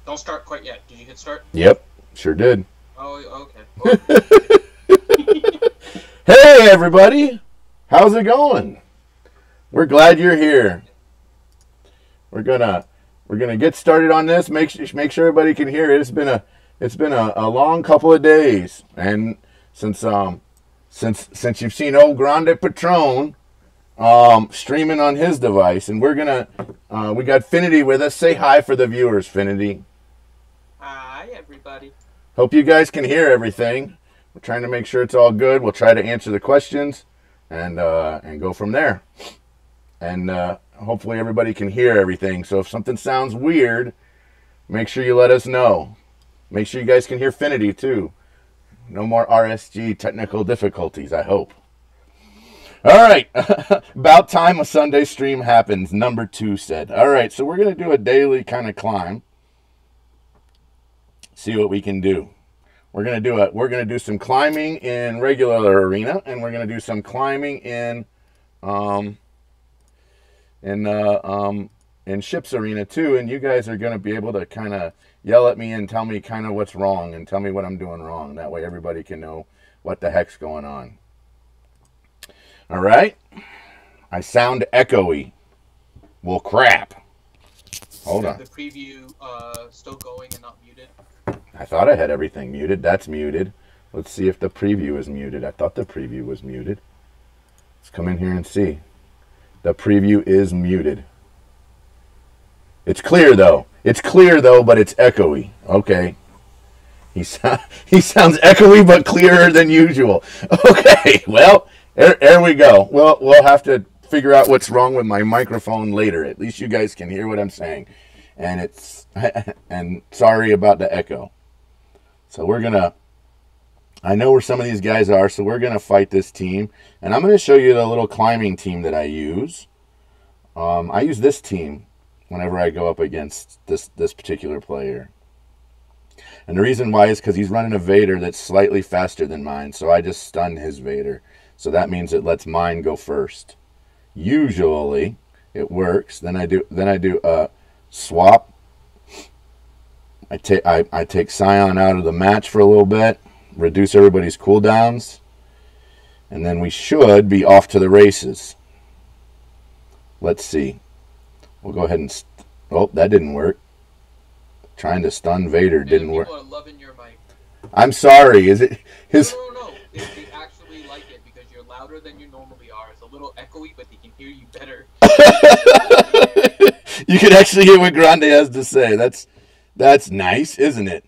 Don't start quite yet. Did you hit start? Yep, sure did. Oh, okay. Hey, everybody. How's it going? We're glad you're here. We're gonna get started on this. Make sure everybody can hear it. It's been a long couple of days, and since you've seen old Grandepatron streaming on his device, and we got Finity with us. Say hi for the viewers, Finity. Hi, everybody. Hope you guys can hear everything. We're trying to make sure it's all good. We'll try to answer the questions and go from there. And hopefully everybody can hear everything. So if something sounds weird, make sure you let us know. Make sure you guys can hear Finity too. No more RSG technical difficulties, I hope. All right. About time a Sunday stream happens, number 2 said. All right, so we're going to do a daily kind of climb. See what we can do. We're going to do some climbing in regular arena, and we're going to do some climbing in ships arena too, and you guys are going to be able to kind of yell at me and tell me kind of what's wrong and tell me what I'm doing wrong. That way everybody can know what the heck's going on. All right? I sound echoey. Well, crap. Hold on. The preview still going and not muted? I thought I had everything muted. That's muted. Let's see if the preview is muted. I thought the preview was muted. Let's come in here and see. The preview is muted. It's clear, though. It's clear, though, but it's echoey. Okay. He sounds echoey, but clearer than usual. Okay, well, there we go. We'll have to figure out what's wrong with my microphone later. At least you guys can hear what I'm saying. And sorry about the echo. So I know where some of these guys are, so we're going to fight this team. And I'm going to show you the little climbing team that I use. I use this team whenever I go up against this particular player. And the reason why is because he's running a Vader that's slightly faster than mine, so I just stun his Vader. So that means it lets mine go first. Usually, it works. Then I do a swap. I take Scion out of the match for a little bit, reduce everybody's cooldowns, and then we should be off to the races. Let's see. We'll go ahead and... Oh, that didn't work. Trying to stun Vader didn't work. People are loving your mic. I'm sorry. Is it his... No. They actually like it because you're louder than you normally are. It's a little echoey, but they can hear you better. You can actually hear what Grande has to say. That's nice, isn't it?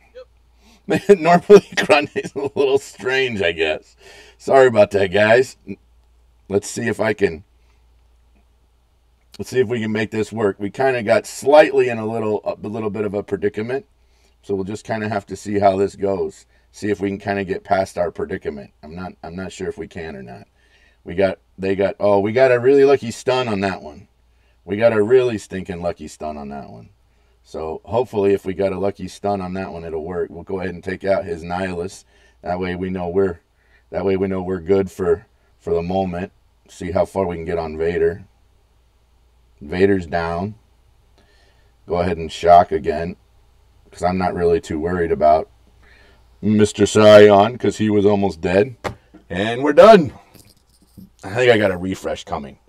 Yep. Normally, Grande's a little strange, I guess. Sorry about that, guys. Let's see if we can make this work. We kind of got slightly in a little bit of a predicament, so we'll just kind of have to see how this goes. See if we can kind of get past our predicament. I'm not sure if we can or not. We got a really lucky stun on that one. We got a really stinking lucky stun on that one. So hopefully if we got a lucky stun on that one, it'll work. We'll go ahead and take out his Nihilus. That way we know we're good for the moment. See how far we can get on Vader. Vader's down. Go ahead and shock again, because I'm not really too worried about Mr. Scion, because he was almost dead. And we're done. I think I got a refresh coming.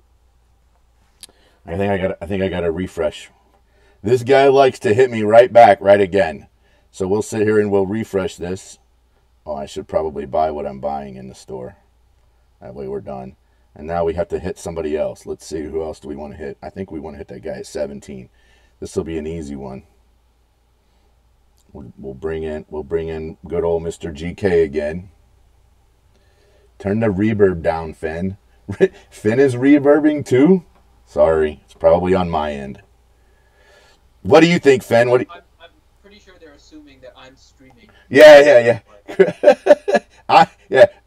I think I got a refresh. This guy likes to hit me right back, right again. So we'll sit here and we'll refresh this. Oh, I should probably buy what I'm buying in the store. That way we're done. And now we have to hit somebody else. Let's see, who else do we want to hit? I think we want to hit that guy at 17. This will be an easy one. We'll bring in good old Mr. GK again. Turn the reverb down, Finn. Finn is reverbing too? Sorry, it's probably on my end. What do you think, Finn? I'm pretty sure they're assuming that I'm streaming. Yeah.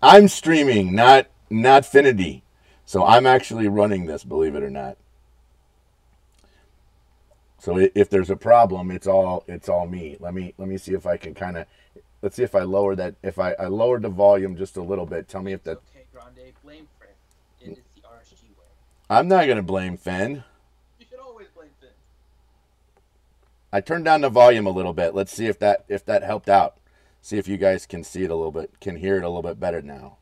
I'm streaming, not Finity. So I'm actually running this, believe it or not. So if there's a problem, it's all me. Let me see if I can kind of, let's see if I lower that. If I lowered the volume just a little bit, tell me if that. Okay, Grande, blame Fred. It is the RSG way. I'm not gonna blame Finn. You should always blame Finn. I turned down the volume a little bit. Let's see if that helped out. See if you guys can see it a little bit, can hear it a little bit better now.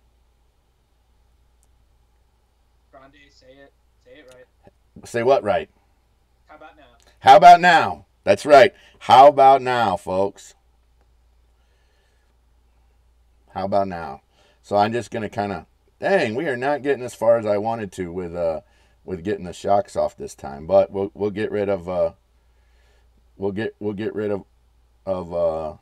Grande, say it right. Say what right? How about now? How about now? That's right. How about now, folks? How about now? So I'm just gonna kind of, dang, we are not getting as far as I wanted to with getting the shocks off this time, but we'll get rid of we'll get rid of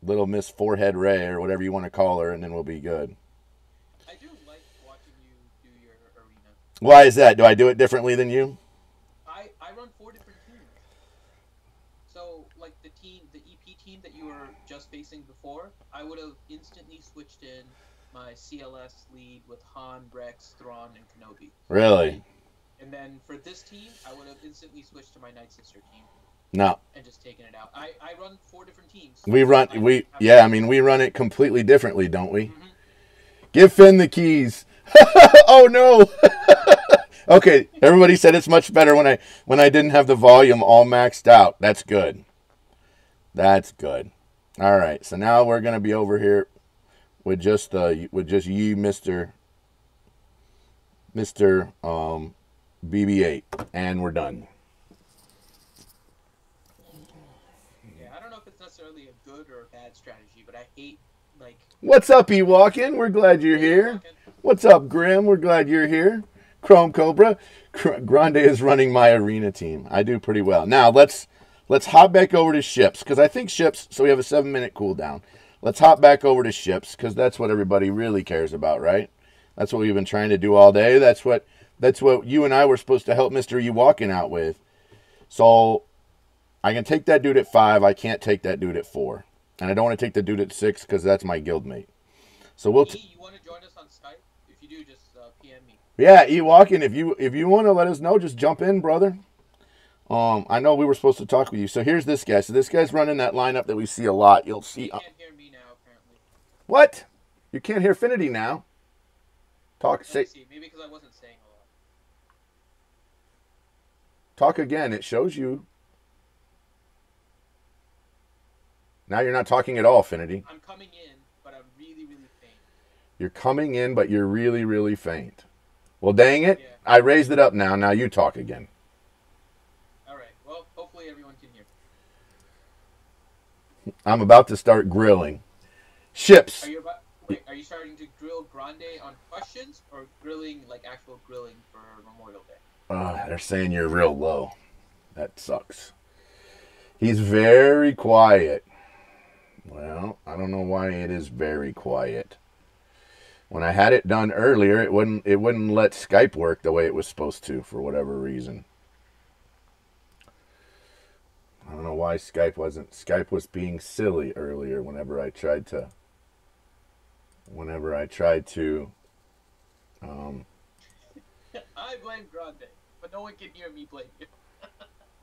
Little Miss Forehead Ray or whatever you want to call her, and then we'll be good. I do like watching you do your arena. Why is that? Do I do it differently than you? I run 4 different teams. So like the EP team that you were just facing before, I would have instantly switched in my CLS lead with Han, Rex, Thrawn, and Kenobi. Really? And then for this team, I would have instantly switched to my Night Sister team. No. And just taken it out. I run 4 different teams. We run we run it completely differently, don't we? Mm-hmm. Give Finn the keys. Oh no. Okay, everybody said it's much better when I didn't have the volume all maxed out. That's good. That's good. All right, so now we're gonna be over here with just you, Mr. BB-8, and we're done. Yeah, I don't know if it's necessarily a good or a bad strategy, but I hate like. What's up, Ewalkin? We're glad you're here. What's up, Grim? We're glad you're here. Chrome Cobra. Grande is running my arena team. I do pretty well. Now let's hop back over to ships, because I think ships. So we have a 7-minute cooldown. Let's hop back over to ships, because that's what everybody really cares about, right? That's what we've been trying to do all day. That's what you and I were supposed to help Mr. Ewalkin out with. So I can take that dude at 5. I can't take that dude at 4. And I don't want to take the dude at 6 because that's my guildmate. So we'll. You want to join us on Skype? If you do, just PM me. Yeah, Ewalkin, if you want to let us know, just jump in, brother. I know we were supposed to talk with you. So here's this guy. So this guy's running that lineup that we see a lot. You'll see. You can't hear me now, apparently. What? You can't hear Finity now. Say. Maybe because I wasn't saying a lot. Talk again. It shows you. Now you're not talking at all, Finity. I'm coming in, but I'm really, really faint. You're coming in, but you're really, really faint. Well, dang it. Yeah. I raised it up now. Now you talk again. All right. Well, hopefully everyone can hear. I'm about to start grilling. Ships. Are you starting to grill Grande on questions or grilling, like actual grilling for Memorial Day? They're saying you're real low. That sucks. He's very quiet. Well, I don't know why it is very quiet. When I had it done earlier, it wouldn't let Skype work the way it was supposed to for whatever reason. I don't know why Skype was being silly earlier whenever I tried to I blame Grande, but no one can hear me blame you.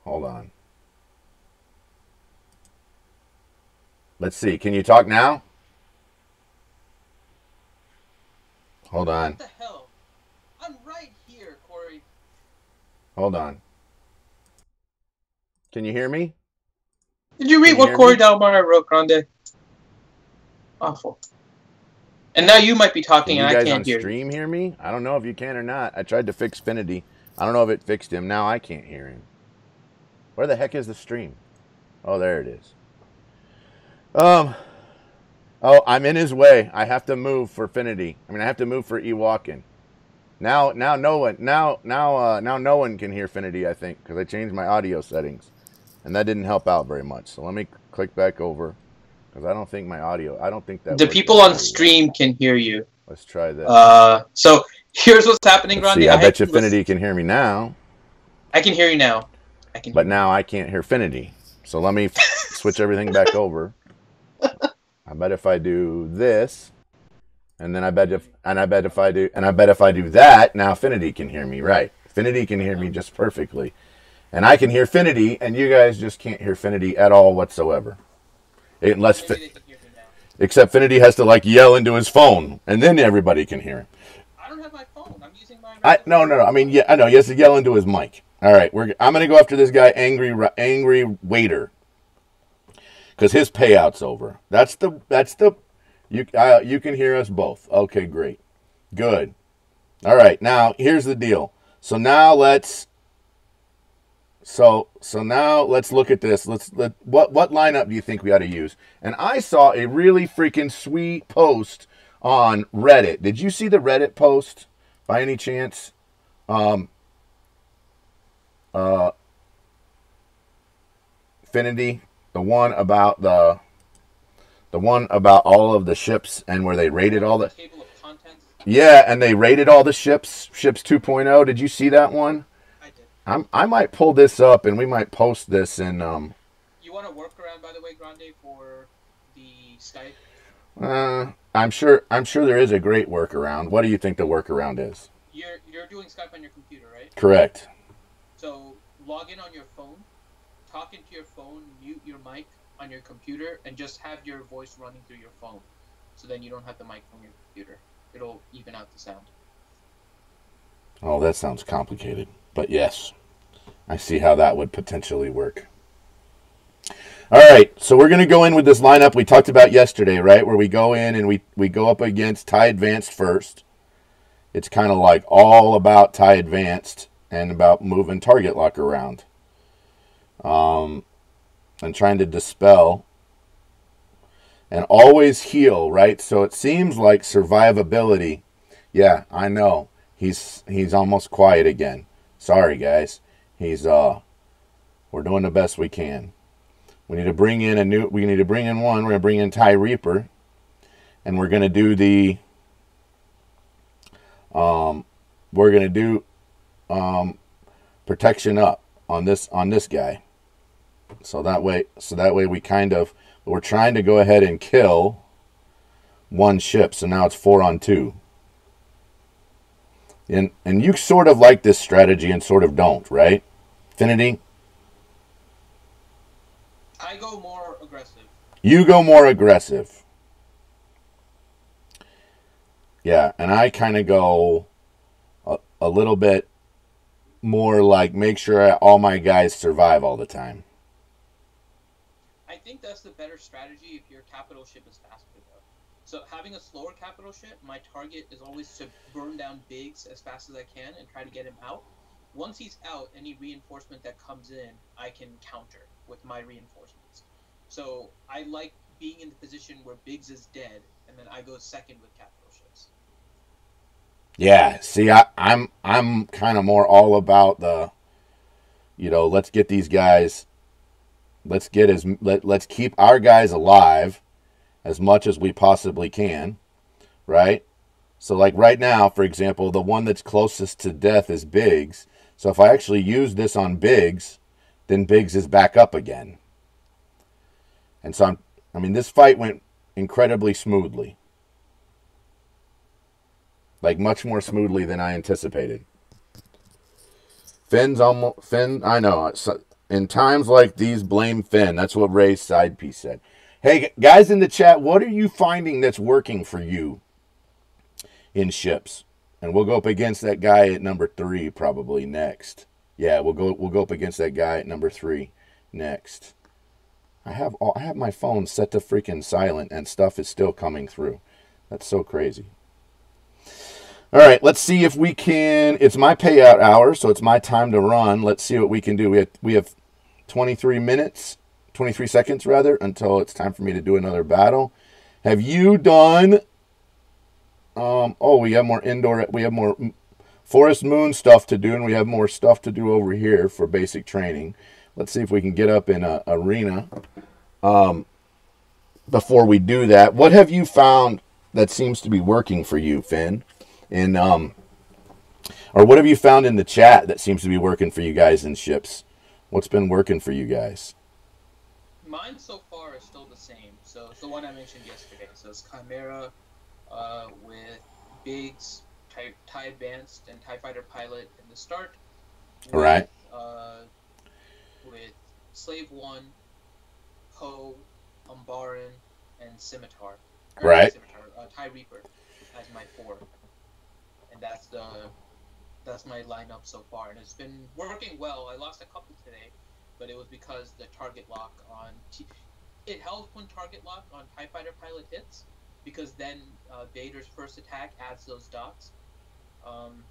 Hold on. Let's see. Can you talk now? Hold on. What the hell? I'm right here, Corey. Hold on. Can you hear me? Did you read what Corey Dalmar wrote, Grande? Awful. And now you might be talking and I can't hear you. You guys on stream hear me? I don't know if you can or not. I tried to fix Finity. I don't know if it fixed him. Now I can't hear him. Where the heck is the stream? Oh, there it is. Oh, I'm in his way. I have to move for Finity. I mean, I have to move for Ewalkin. Now no one can hear Finity, I think, because I changed my audio settings. And that didn't help out very much. So let me click back over. Because I don't think that the people on stream can hear you. Let's try this. So here's what's happening, Grande. See, I bet you Finity can hear me now. I can hear you now. But now I can't hear Finity. So let me switch everything back over. I bet if I do this, and then I bet if I do that, now Finity can hear me, right? Finity can hear me just perfectly. And I can hear Finity, and you guys just can't hear Finity at all whatsoever. Except Finity has to like yell into his phone, and then everybody can hear him. I don't have my phone. I'm using my. No. I mean, yeah, I know. He has to yell into his mic. All right, I'm gonna go after this guy, angry waiter, because his payout's over. That's the you can hear us both. Okay, great, good. All right, now here's the deal. So now let's look at this. What lineup do you think we ought to use? And I saw a really freaking sweet post on Reddit. Did you see the Reddit post by any chance? Finity, the one about all of the ships and where they rated all the table of contents. Yeah, and they rated all the ships 2.0. Did you see that one? I did. I might pull this up and we might post this in You want to work around, by the way, Grande, for the Skype? I'm sure there is a great workaround. What do you think the workaround is? You're doing Skype on your computer, right? Correct. So log in on your phone, talk into your phone, mute your mic on your computer, and just have your voice running through your phone. So then you don't have the mic from your computer. It'll even out the sound. Oh, that sounds complicated. But yes, I see how that would potentially work. All right, so we're going to go in with this lineup we talked about yesterday, right? Where we go in and we go up against TIE Advanced first. It's kind of like all about TIE Advanced and about moving target lock around. And trying to dispel. And always heal, right? So it seems like survivability. Yeah, I know. He's almost quiet again. Sorry, guys. We're doing the best we can. We need to bring in one. We're going to bring in TIE Reaper. And we're going to do the protection up on this guy. So that way we're trying to go ahead and kill one ship. So now it's 4-on-2. And you sort of like this strategy and sort of don't, right? Finity? I go more aggressive. You go more aggressive. Yeah, and I kind of go a little bit more like make sure all my guys survive all the time. I think that's the better strategy if your capital ship is faster, though. So having a slower capital ship, my target is always to burn down Biggs as fast as I can and try to get him out. Once he's out, any reinforcement that comes in, I can counter with my reinforcements. So I like being in the position where Biggs is dead, and then I go second with capital ships. Yeah, see, I'm kind of more all about the, let's get these guys, let's keep our guys alive as much as we possibly can, right? So like right now, for example, the one that's closest to death is Biggs. So if I actually use this on Biggs, then Biggs is back up again. And so this fight went incredibly smoothly. Like much more smoothly than I anticipated. Finn, I know. In times like these, blame Finn. That's what Ray's side piece said. Hey, guys in the chat, what are you finding that's working for you in ships? And we'll go up against that guy at number 3 probably next. Yeah, we'll go up against that guy at number 3 next. I have my phone set to freaking silent and stuff is still coming through. That's so crazy. All right, let's see if we can. It's my payout hour, so it's my time to run. Let's see what we can do. We have 23 seconds rather, until it's time for me to do another battle. Have you done? We have more Forest Moon stuff to do, and we have more stuff to do over here for basic training. Let's see if we can get up in a arena. Before we do that, what have you found that seems to be working for you, Finn? Or what have you found in the chat that seems to be working for you guys in ships? What's been working for you guys? Mine so far is still the same. So it's the one I mentioned yesterday. So it's Chimera with Biggs, TIE Advanced, and TIE Fighter Pilot in the start. All right. With Slave 1, Poe, Umbaran, and Scimitar. Right. TIE Reaper as my 4. And That's my lineup so far, and it's been working well. I lost a couple today, but it was because the target lock on it helps when target lock on TIE Fighter pilot hits, because then Vader's first attack adds those dots. Um,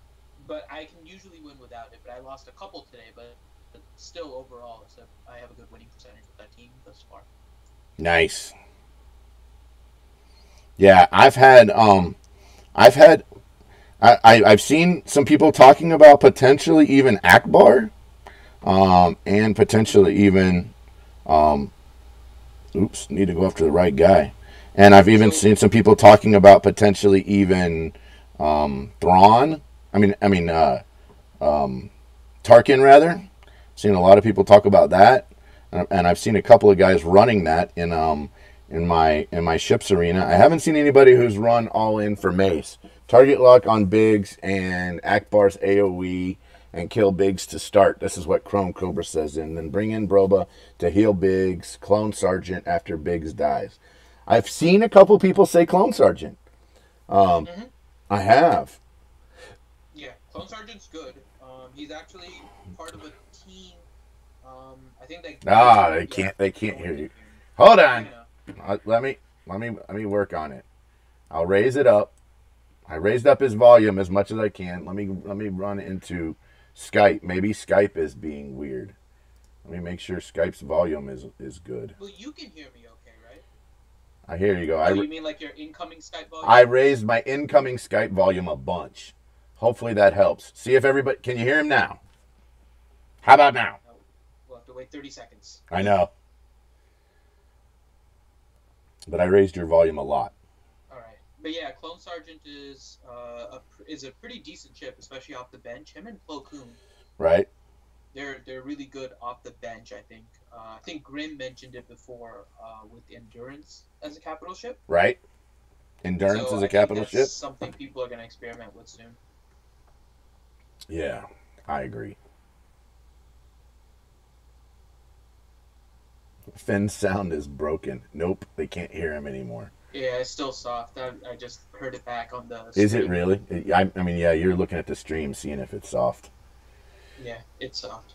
but I can usually win without it. But I lost a couple today, but still overall, I have a good winning percentage with that team thus far. Nice. Yeah, I've seen some people talking about potentially even Akbar, and potentially even, need to go after the right guy. And I've even seen some people talking about potentially even Thrawn. Tarkin rather. Seen a lot of people talk about that, and I've seen a couple of guys running that in my ships arena. I haven't seen anybody who's run all in for Mace. Target lock on Biggs and Akbar's AoE and kill Biggs to start. This is what Chrome Cobra says. And then bring in Broba to heal Biggs, clone Sergeant after Biggs dies. I've seen a couple people say clone Sergeant. I have. Yeah, clone Sergeant's good. He's actually part of a team. I think they can't hear you. Hold on. Let me work on it. I'll raise it up. I raised up his volume as much as I can. Let me run into Skype. Maybe Skype is being weird. Let me make sure Skype's volume is good. Well, you can hear me okay, right? I hear you go. Oh, you mean like your incoming Skype volume? I raised my incoming Skype volume a bunch. Hopefully that helps. See if everybody... Can you hear him now? How about now? No, we'll have to wait 30 seconds. I know. But I raised your volume a lot. But yeah, Clone Sergeant is a pretty decent ship, especially off the bench. Him and Plo Koon. Right. They're really good off the bench, I think. I think Grim mentioned it before with Endurance as a capital ship. Right. Endurance as a capital ship. Something people are going to experiment with soon. Yeah, I agree. Finn's sound is broken. Nope, they can't hear him anymore. Yeah, it's still soft. I just heard it back on the stream. Is it really? I mean, yeah, you're looking at the stream, seeing if it's soft. Yeah, it's soft.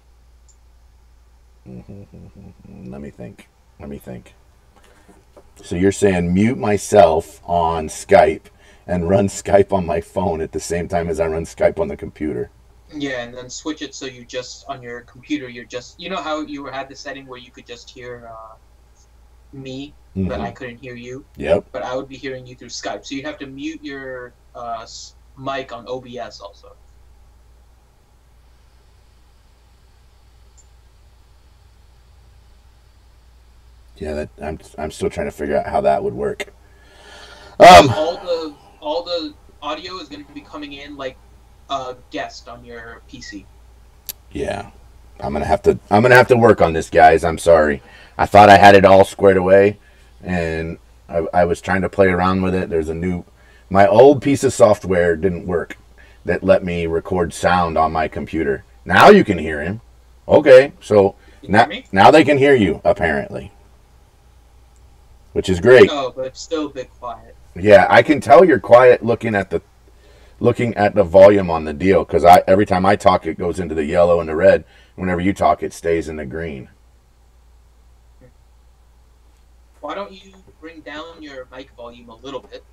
Let me think. So you're saying mute myself on Skype and run Skype on my phone at the same time as I run Skype on the computer. Yeah, and then switch it so you just, on your computer, you know how you had the setting where you could just hear me, but I couldn't hear you? Yep. But I would be hearing you through Skype. So you'd have to mute your mic on OBS also. Yeah, I'm still trying to figure out how that would work. All the audio is going to be coming in like a guest on your PC. Yeah, I'm gonna have to work on this, guys. I'm sorry. I thought I had it all squared away, and I was trying to play around with it. My old piece of software didn't work that let me record sound on my computer. Now you can hear him. Okay, so now they can hear you apparently, which is great. No, but it's still a bit quiet. Yeah, I can tell you're quiet looking at the volume on the deal, because every time I talk it goes into the yellow and the red. Whenever you talk it stays in the green. Why don't you bring down your mic volume a little bit,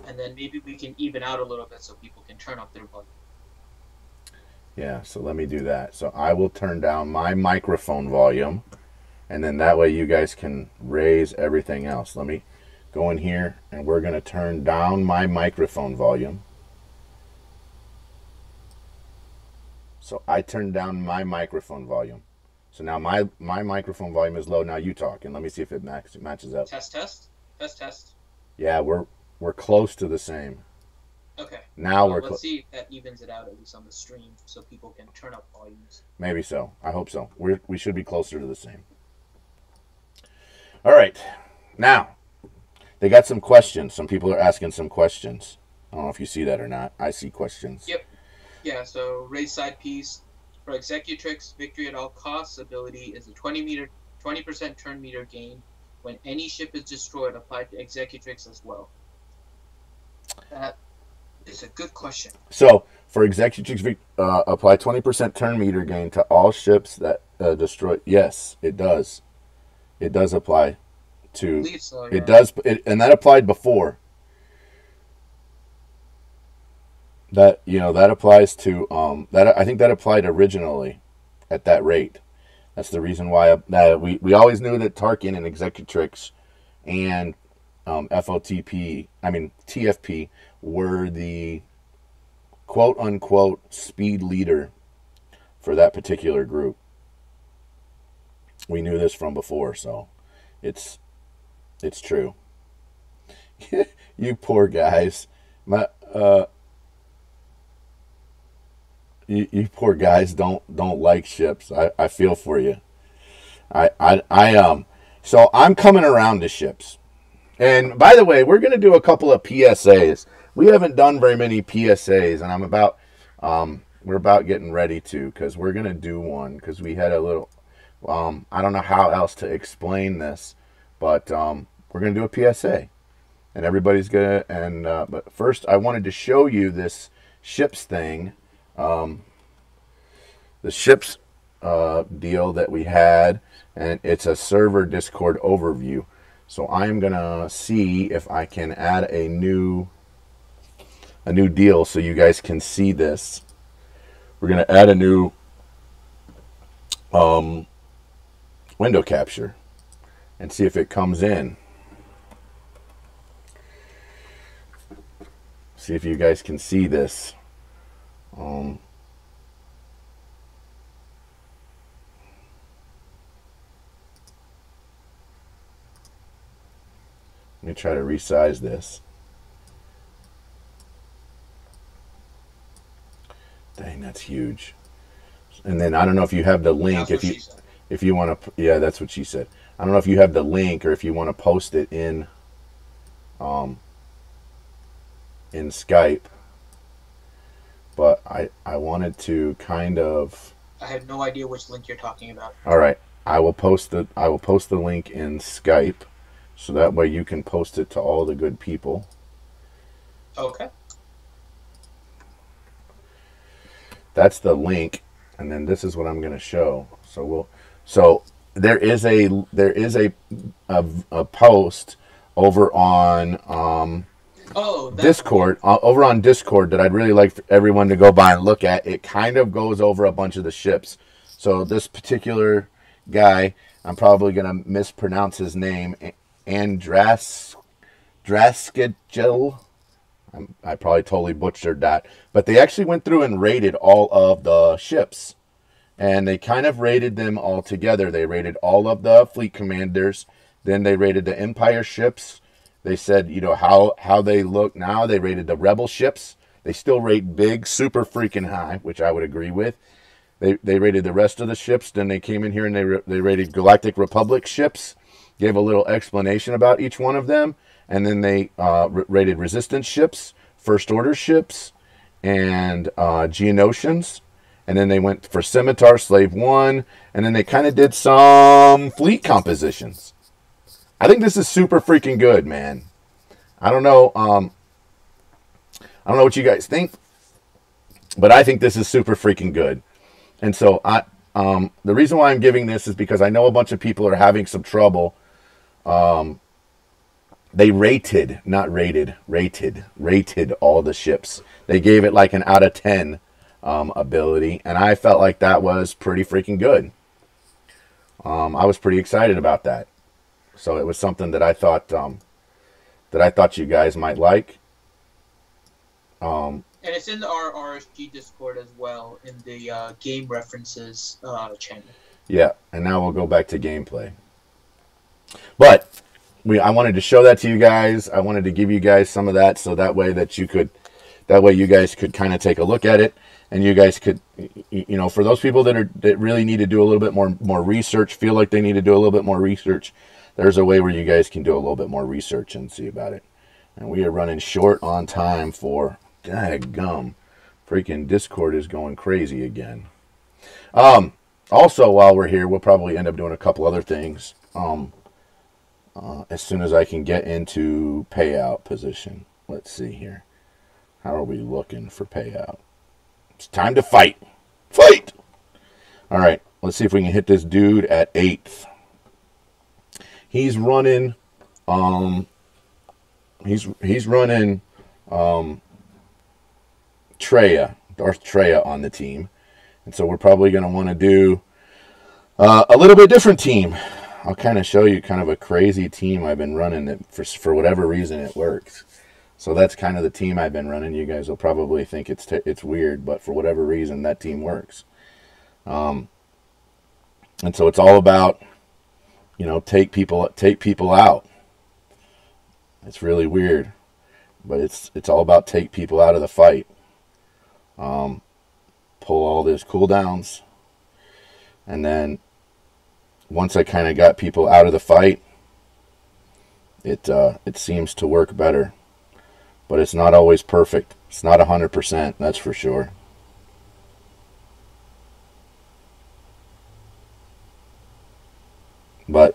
and then maybe we can even out a little bit so people can turn up their volume. Yeah, so let me do that. So I will turn down my microphone volume, and then that way you guys can raise everything else. Let me go in here, and we're going to turn down my microphone volume. So I turned down my microphone volume. So now my microphone volume is low. Now you talk, and let me see if it matches up. Test. Yeah, we're close to the same. Okay. Now let's see if that evens it out at least on the stream, so people can turn up volumes. Maybe so. I hope so. We should be closer to the same. All right. Now, they got some questions. Some people are asking some questions. I don't know if you see that or not. I see questions. Yep. Yeah, so raise side piece. For Executrix, victory at all costs ability is a 20% turn meter gain. When any ship is destroyed, applied to Executrix as well. That It's a good question. So for executive, apply 20% turn meter gain to all ships that destroy. Yes, it does. It does apply to. I believe so, yeah. It does, and that applied before. That that applies to that. I think that applied originally at that rate. That's the reason why we always knew that Tarkin and Executrix and TFP were the quote unquote speed leader for that particular group. We knew this from before, so it's true. You poor guys. You poor guys don't like ships. I feel for you. So I'm coming around to ships. And by the way, we're gonna do a couple of PSAs. We haven't done very many PSAs, and we're about getting ready to, because we're gonna do one, because we had a little I don't know how else to explain this, but we're gonna do a PSA. And everybody's gonna but first I wanted to show you this ships thing. The ships deal that we had, and it's a server Discord overview. So I'm gonna see if I can add a new deal so you guys can see this. We're gonna add a new window capture and see if it comes in. See if you guys can see this. Let me try to resize this. Dang, that's huge. And then I don't know if you have the link. If you want to, yeah, that's what she said. I don't know if you have the link or if you want to post it in Skype. But I wanted to kind of. I have no idea which link you're talking about. All right, I will post the link in Skype, so that way you can post it to all the good people. Okay. That's the link, and then this is what I'm going to show. So there is a post over on Discord, over on Discord, that I'd really like for everyone to go by and look at. It kind of goes over a bunch of the ships. So this particular guy, I'm probably going to mispronounce his name, Draskagel. I probably totally butchered that. But they actually went through and rated all of the ships. And they kind of rated them all together. They rated all of the fleet commanders. Then they rated the Empire ships. They said, how they look now. They rated the Rebel ships. They still rate big, super freaking high, which I would agree with. They rated the rest of the ships. Then they came in here and they rated Galactic Republic ships. Gave a little explanation about each one of them. And then they rated Resistance ships, First Order ships, and Geonosians. And then they went for Scimitar, Slave 1. And then they kind of did some fleet compositions. I think this is super freaking good, man. I don't know what you guys think, but I think this is super freaking good. And so the reason why I'm giving this is because I know a bunch of people are having some trouble. They rated all the ships. They gave it like an out of 10 ability, and I felt like that was pretty freaking good. I was pretty excited about that. So it was something that I thought you guys might like. And it's in our RSG Discord as well, in the game references channel. Yeah, and now we'll go back to gameplay. But I wanted to show that to you guys. I wanted to give you guys some of that, so that way you guys could kind of take a look at it, and you guys could, for those people that really need to do a little bit more research, feel like they need to do a little bit more research, there's a way where you guys can do a little bit more research and see about it. And we are running short on time for daggum. Freaking Discord is going crazy again. Also, while we're here, we'll probably end up doing a couple other things. As soon as I can get into payout position. Let's see here. How are we looking for payout? It's time to fight. Fight! All right, let's see if we can hit this dude at 8th. He's running, he's running, Treya, Darth Treya on the team. And so we're probably going to want to do a little bit different team. I'll kind of show you kind of a crazy team I've been running that for whatever reason it works. So that's kind of the team I've been running. You guys will probably think it's weird, but for whatever reason that team works. And so it's all about, you know, take people out. It's really weird, but it's all about take people out of the fight. Pull all those cooldowns, and then once I kind of got people out of the fight, it seems to work better. But it's not always perfect. It's not 100%, that's for sure. But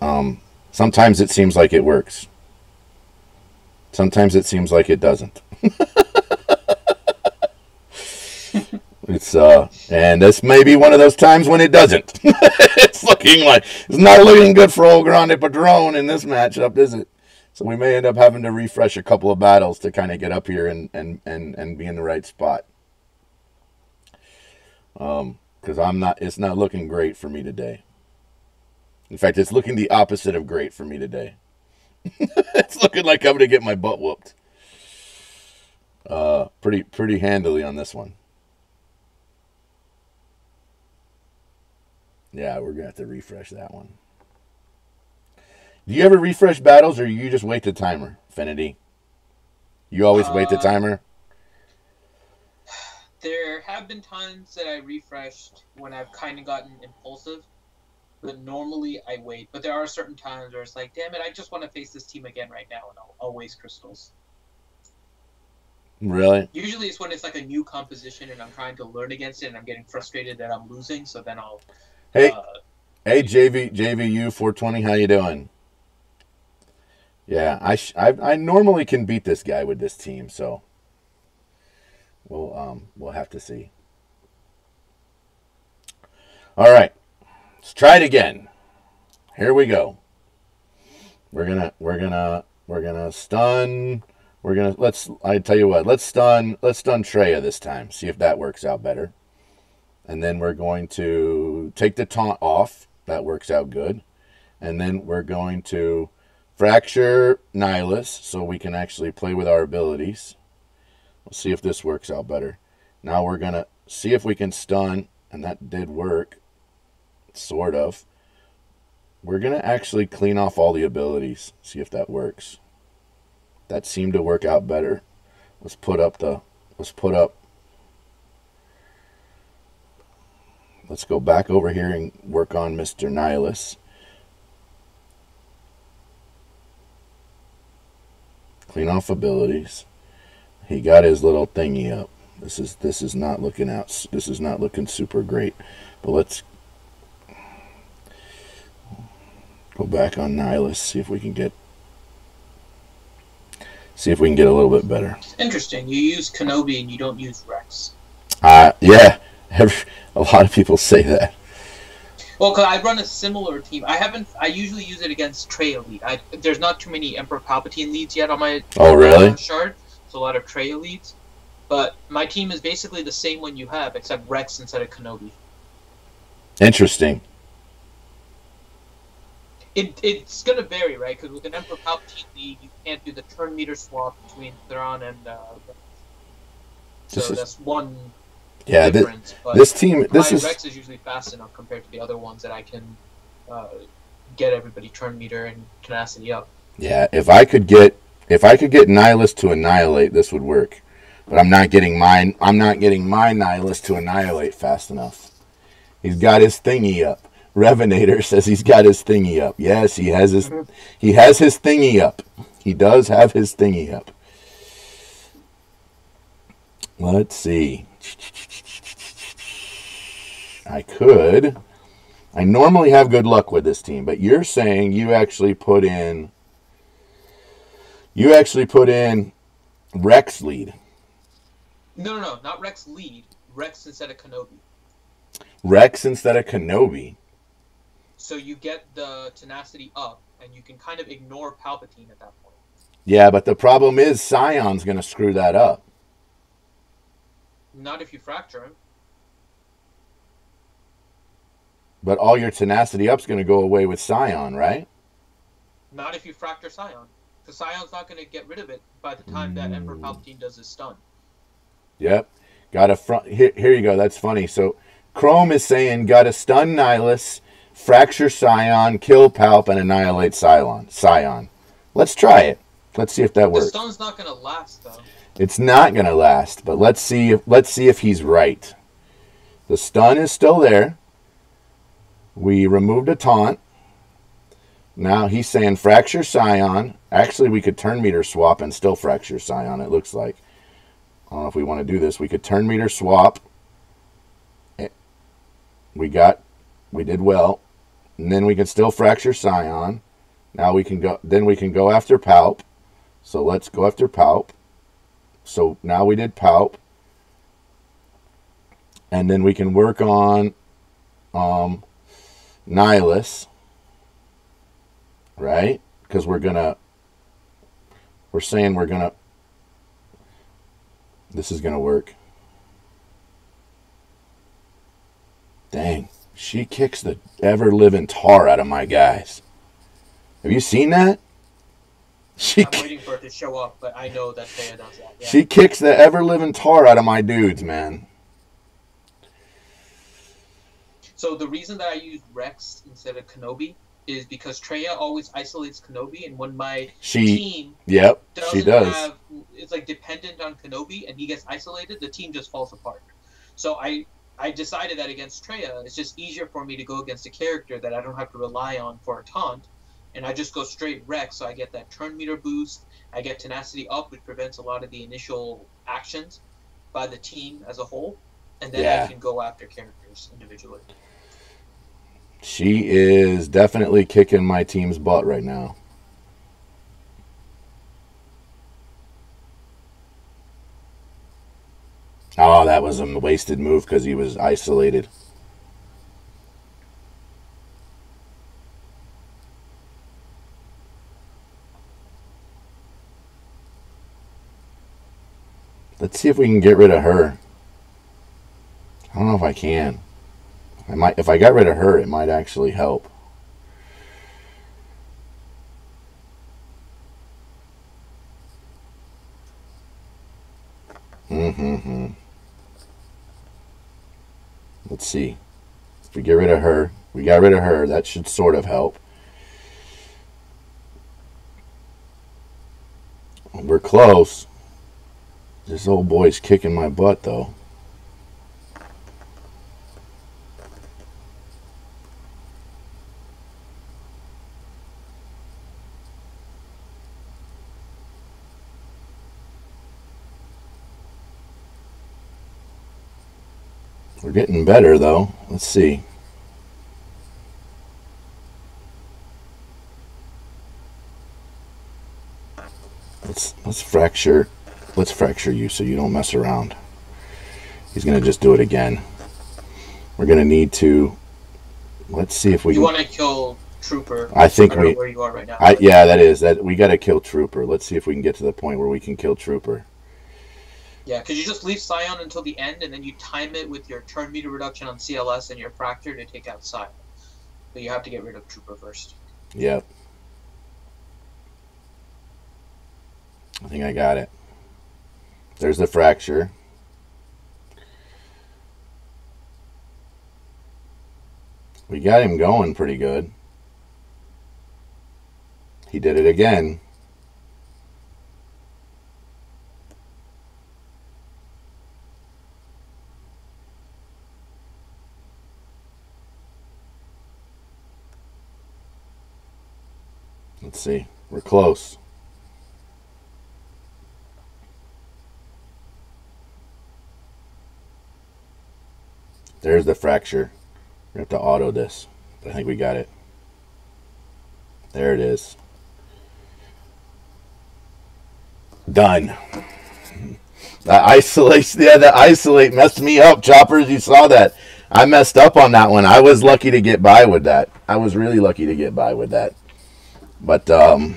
sometimes it seems like it works. Sometimes it seems like it doesn't. And this may be one of those times when it doesn't. It's not looking good for old Grandepatron in this matchup, is it? So we may end up having to refresh a couple of battles to kind of get up here and be in the right spot. Because it's not looking great for me today. In fact, it's looking the opposite of great for me today. It's looking like I'm going to get my butt whooped. Pretty handily on this one. Yeah, we're going to have to refresh that one. Do you ever refresh battles, or you just wait the timer, Finity? You always wait the timer? There have been times that I refreshed when I've kind of gotten impulsive, but normally I wait. But there are certain times where it's like, damn it, I just want to face this team again right now, and I'll waste crystals. Really? Usually it's when it's like a new composition and I'm trying to learn against it and I'm getting frustrated that I'm losing, so then I'll... Hey, JVU 420, how you doing? Yeah, I normally can beat this guy with this team, so we'll have to see. All right, let's try it again. Here we go. We're gonna stun. I tell you what, let's stun Treya this time. See if that works out better. And then we're going to take the taunt off. That works out good. And then we're going to fracture Nihilus so we can actually play with our abilities. We'll see if this works out better. Now we're going to see if we can stun, and that did work, sort of. We're going to actually clean off all the abilities, see if that works. That seemed to work out better. Let's put up. Let's go back over here and work on Mr. Nihilus. Clean off abilities. He got his little thingy up. This is not looking out. This is not looking super great. But let's go back on Nihilus. See if we can get a little bit better. Interesting. You use Kenobi and you don't use Rex. Yeah. A lot of people say that. Well, because I run a similar team. I usually use it against Treya lead. There's not too many Emperor Palpatine leads yet on my shard. So a lot of Treya leads. But my team is basically the same one you have, except Rex instead of Kenobi. Interesting. It's going to vary, right? Because with an Emperor Palpatine lead, you can't do the turn meter swap between Thrawn and Rex. So that's one... Yeah, this team. Rex is usually fast enough compared to the other ones that I can get everybody turn meter and tenacity up. Yeah, if I could get Nihilus to annihilate, this would work. But I'm not getting my Nihilus to annihilate fast enough. He's got his thingy up. Revenator says he's got his thingy up. Yes, he has his thingy up. He does have his thingy up. Let's see. I normally have good luck with this team, but you're saying you actually put in Rex lead. No, not Rex lead. Rex instead of Kenobi. Rex instead of Kenobi. So you get the tenacity up, and you can kind of ignore Palpatine at that point. Yeah, but the problem is Scion's going to screw that up. Not if you fracture him. But all your tenacity up's going to go away with Scion, right? Not if you fracture Scion. Because Scion's not going to get rid of it by the time that Emperor Palpatine does his stun. Yep. Got a front. Here you go. That's funny. So Chrome is saying got to stun Nihilus, fracture Scion, kill Palp, and annihilate Scion. Let's try it. Let's see if that works. The stun's not going to last, though. It's not going to last, but let's see if he's right. The stun is still there. We removed a taunt. Now he's saying fracture Scion. Actually, we could turn meter swap and still fracture Scion, it looks like. I don't know if we want to do this. We could turn meter swap. We did well. And then we can still fracture Scion. Now we can go after Palp. So let's go after Palp. So now we did Palp. And then we can work on Nihilus. Right? Because we're saying this is gonna work. Dang. She kicks the ever-living tar out of my guys. Have you seen that? I'm waiting for it to show up, but I know that Taya does that. Yeah. She kicks the ever-living tar out of my dudes, man. So the reason that I use Rex instead of Kenobi is because Traya always isolates Kenobi, and when my team does. It's like dependent on Kenobi, and he gets isolated, the team just falls apart. So I decided that against Traya, it's just easier for me to go against a character that I don't have to rely on for a taunt, and I just go straight Rex, so I get that turn meter boost, I get tenacity up, which prevents a lot of the initial actions by the team as a whole, and then I can go after characters individually. She is definitely kicking my team's butt right now. Oh, that was a wasted move because he was isolated. Let's see if we can get rid of her. I don't know if I can. If I got rid of her, it might actually help. Let's see. If we get rid of her, we got rid of her. That should sort of help. We're close. This old boy's kicking my butt, though. We're getting better, though. Let's see. Let's fracture. Let's fracture you so you don't mess around. He's gonna just do it again. We're gonna need to. Let's see if we. You want to kill Trooper? I think where you are right now. Yeah, that is that. We got to kill Trooper. Let's see if we can get to the point where we can kill Trooper. Yeah, because you just leave Scion until the end, and then you time it with your turn meter reduction on CLS and your fracture to take out Scion. But you have to get rid of Trooper first. Yep. I think I got it. There's the fracture. We got him going pretty good. He did it again. Let's see. We're close. There's the fracture. We have to auto this. But I think we got it. There it is. Done. That isolation, yeah, that isolate messed me up, Choppers. You saw that. I messed up on that one. I was lucky to get by with that. I was really lucky to get by with that. But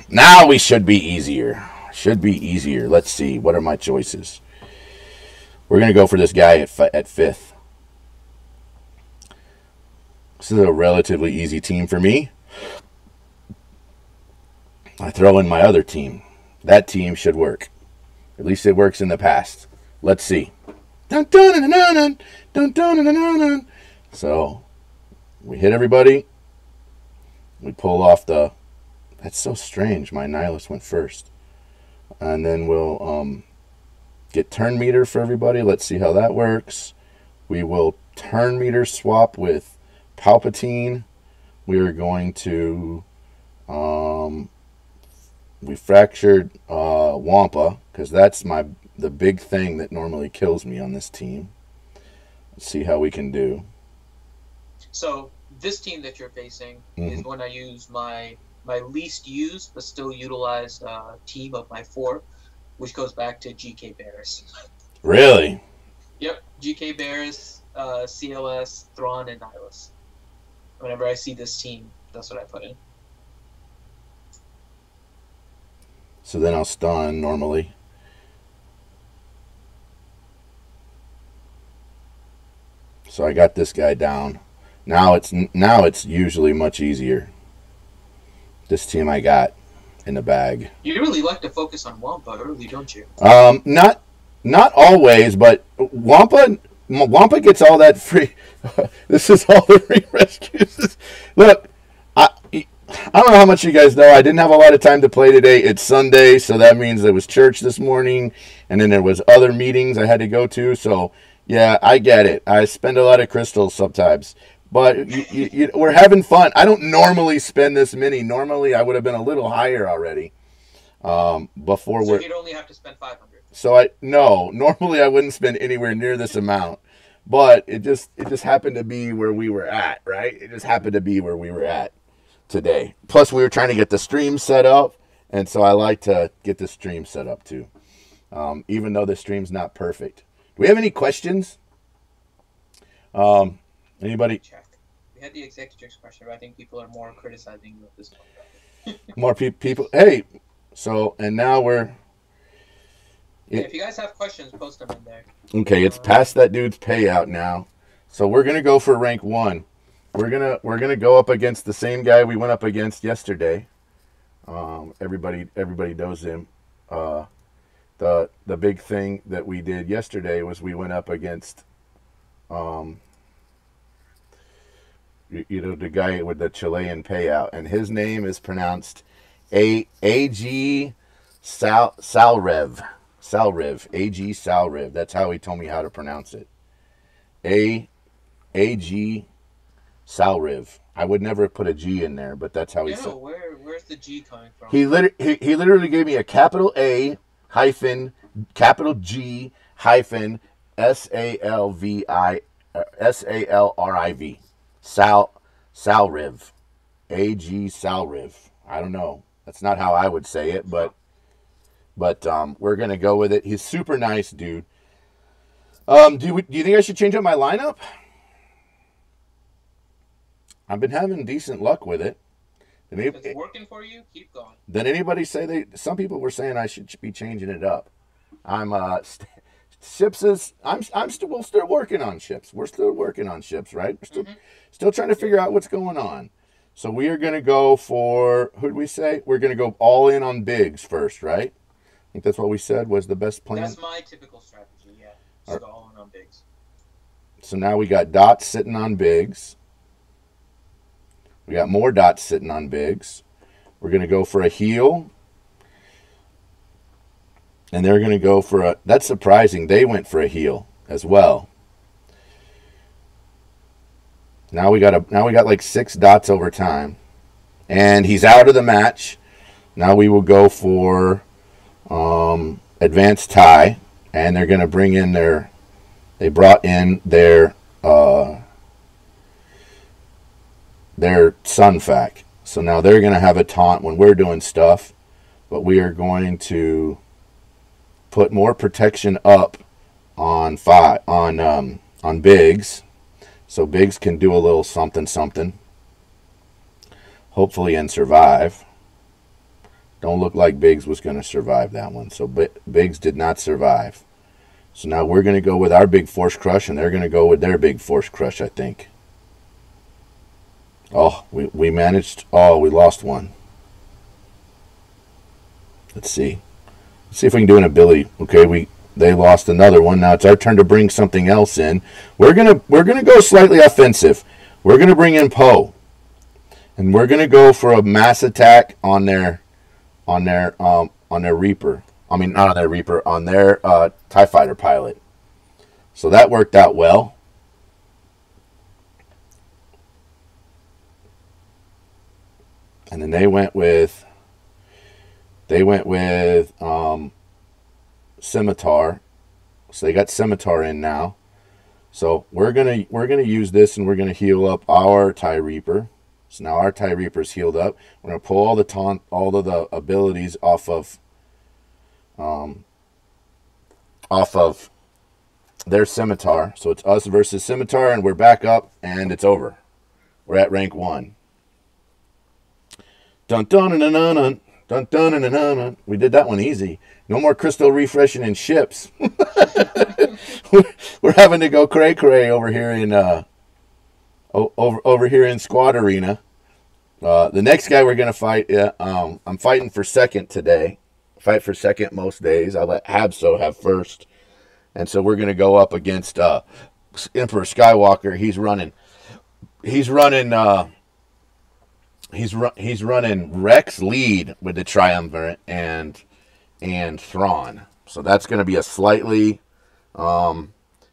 now we should be easier. Should be easier. Let's see. What are my choices? We're going to go for this guy at 5th. This is a relatively easy team for me. I throw in my other team. That team should work. At least it works in the past. Let's see. Dun, dun, dun, dun, dun, dun, dun, dun, dun, dun. So we hit everybody. We pull off the... That's so strange. My Nihilus went first. And then we'll get turn meter for everybody. Let's see how that works. We will turn meter swap with Palpatine. We are going to... we fractured Wampa, because that's the big thing that normally kills me on this team. Let's see how we can do. So this team that you're facing is when I use my least used but still utilized team of my 4, which goes back to GK Barris. Really? Yep, GK Barris, CLS, Thrawn, and Nihilus. Whenever I see this team, that's what I put in. So then I'll stun normally. So I got this guy down. Now it's usually much easier. This team I got in the bag. You really like to focus on Wampa early, don't you? Not always, but Wampa gets all that free. This is all the free rescues. Look, I don't know how much you guys know. I didn't have a lot of time to play today. It's Sunday, so that means there was church this morning, and then there was other meetings I had to go to. So yeah, I get it. I spend a lot of crystals sometimes. But we're having fun. I don't normally spend this many. Normally, I would have been a little higher already. Before so you'd only have to spend 500. So normally I wouldn't spend anywhere near this amount. But it just happened to be where we were at, right? It just happened to be where we were at today. Plus, we were trying to get the stream set up, and so I like to get the stream set up too, even though the stream's not perfect. Do we have any questions? Anybody? Check. We had the executives question, but I think people are more criticizing you at this point. More people. Hey, so, and now we're... Yeah, if you guys have questions, post them in there. Okay, it's past that dude's payout now. So we're going to go for rank 1. We're gonna go up against the same guy we went up against yesterday. Everybody knows him. The big thing that we did yesterday was we went up against... the guy with the Chilean payout, and his name is pronounced A.G. Salrev. A.G. Salrev. That's how he told me how to pronounce it. A.G. Salrev. I would never put a G in there, but that's how he said. Where's the G coming from? He literally gave me a capital A hyphen capital G hyphen Salriv. Salriv. A.G. Salriv. I don't know. That's not how I would say it, but we're going to go with it. He's super nice, dude. Do you think I should change up my lineup? I've been having decent luck with it. If it's working for you, keep going. Did anybody say some people were saying I should be changing it up. Ships is we're still working on ships. We're still working on ships, right? We're still trying to figure out what's going on. So we are going to go for, who did we say? We're going to go all in on bigs first, right? I think that's what we said was the best plan. That's my typical strategy, yeah. Just go all in on bigs. So now we got dots sitting on bigs. We got more dots sitting on bigs. We're going to go for a heal. And they're going to go for a... That's surprising. They went for a heal as well. Now we got like 6 dots over time. And he's out of the match. Now we will go for advanced tie. And they're going to bring in their... They brought in their Sunfac. So now they're going to have a taunt when we're doing stuff. But we are going to put more protection up on Biggs, so Biggs can do a little something, hopefully, and survive. Don't look like Biggs was going to survive that one, so Biggs did not survive. So now we're going to go with our big force crush, and they're going to go with their big force crush, I think. Oh, we managed. Oh, we lost one. Let's see. Let's see if we can do an ability. Okay, they lost another one. Now it's our turn to bring something else in. We're gonna go slightly offensive. We're gonna bring in Poe, and we're gonna go for a mass attack on their Reaper. I mean, not on their Reaper, on their TIE Fighter pilot. So that worked out well. And then they went with Scimitar. So they got Scimitar in now. So we're gonna use this, and we're gonna heal up our TIE Reaper. So now our TIE Reaper's healed up. We're gonna pull all of the abilities off of their Scimitar. So it's us versus Scimitar, and we're back up, and it's over. We're at rank 1. Dun dun dun dun dun dun dun dun dun dun. We did that one easy. No more crystal refreshing in ships. We're having to go cray over here in over here in Squad Arena. The next guy we're gonna fight, I'm fighting for second today. Fight for second most days. I let Habso have first, and so we're gonna go up against Emperor Skywalker. He's running Rex lead with the Triumvirate and Thrawn. So that's going to be a slightly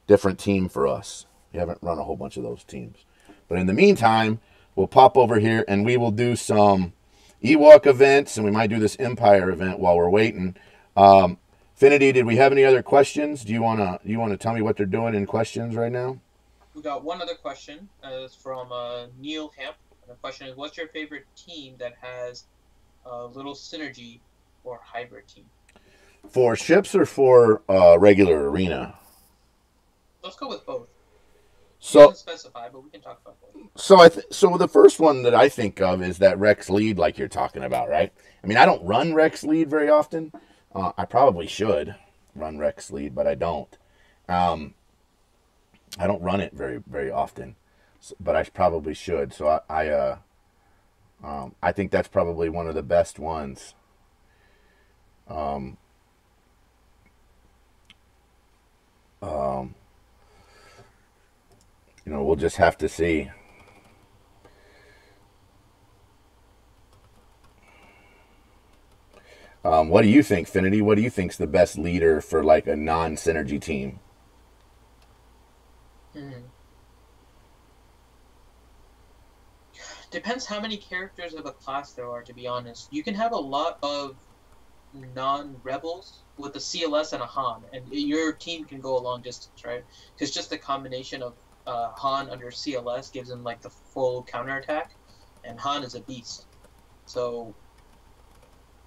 different team for us. We haven't run a whole bunch of those teams. But in the meantime, we'll pop over here and we will do some Ewok events, and we might do this Empire event while we're waiting. Finity, did we have any other questions? Do you wanna tell me what they're doing in questions right now? We got one other question. It's from Neil Hemp. The question is, what's your favorite team that has a little synergy or hybrid team? For ships or for regular arena? Let's go with both. So, you can specify, but we can talk about both. So the first one that I think of is that Rex lead, like you're talking about, right? I mean, I don't run Rex lead very often. I probably should run Rex lead, but I don't. I don't run it very often, but I probably should. So I think that's probably one of the best ones. We'll just have to see. What do you think, Finity? What do you think's the best leader for like a non-synergy team? Depends how many characters of a class there are, to be honest. You can have a lot of non-rebels with a CLS and a Han, and your team can go a long distance, right? Because just the combination of Han under CLS gives him like the full counterattack, and Han is a beast. So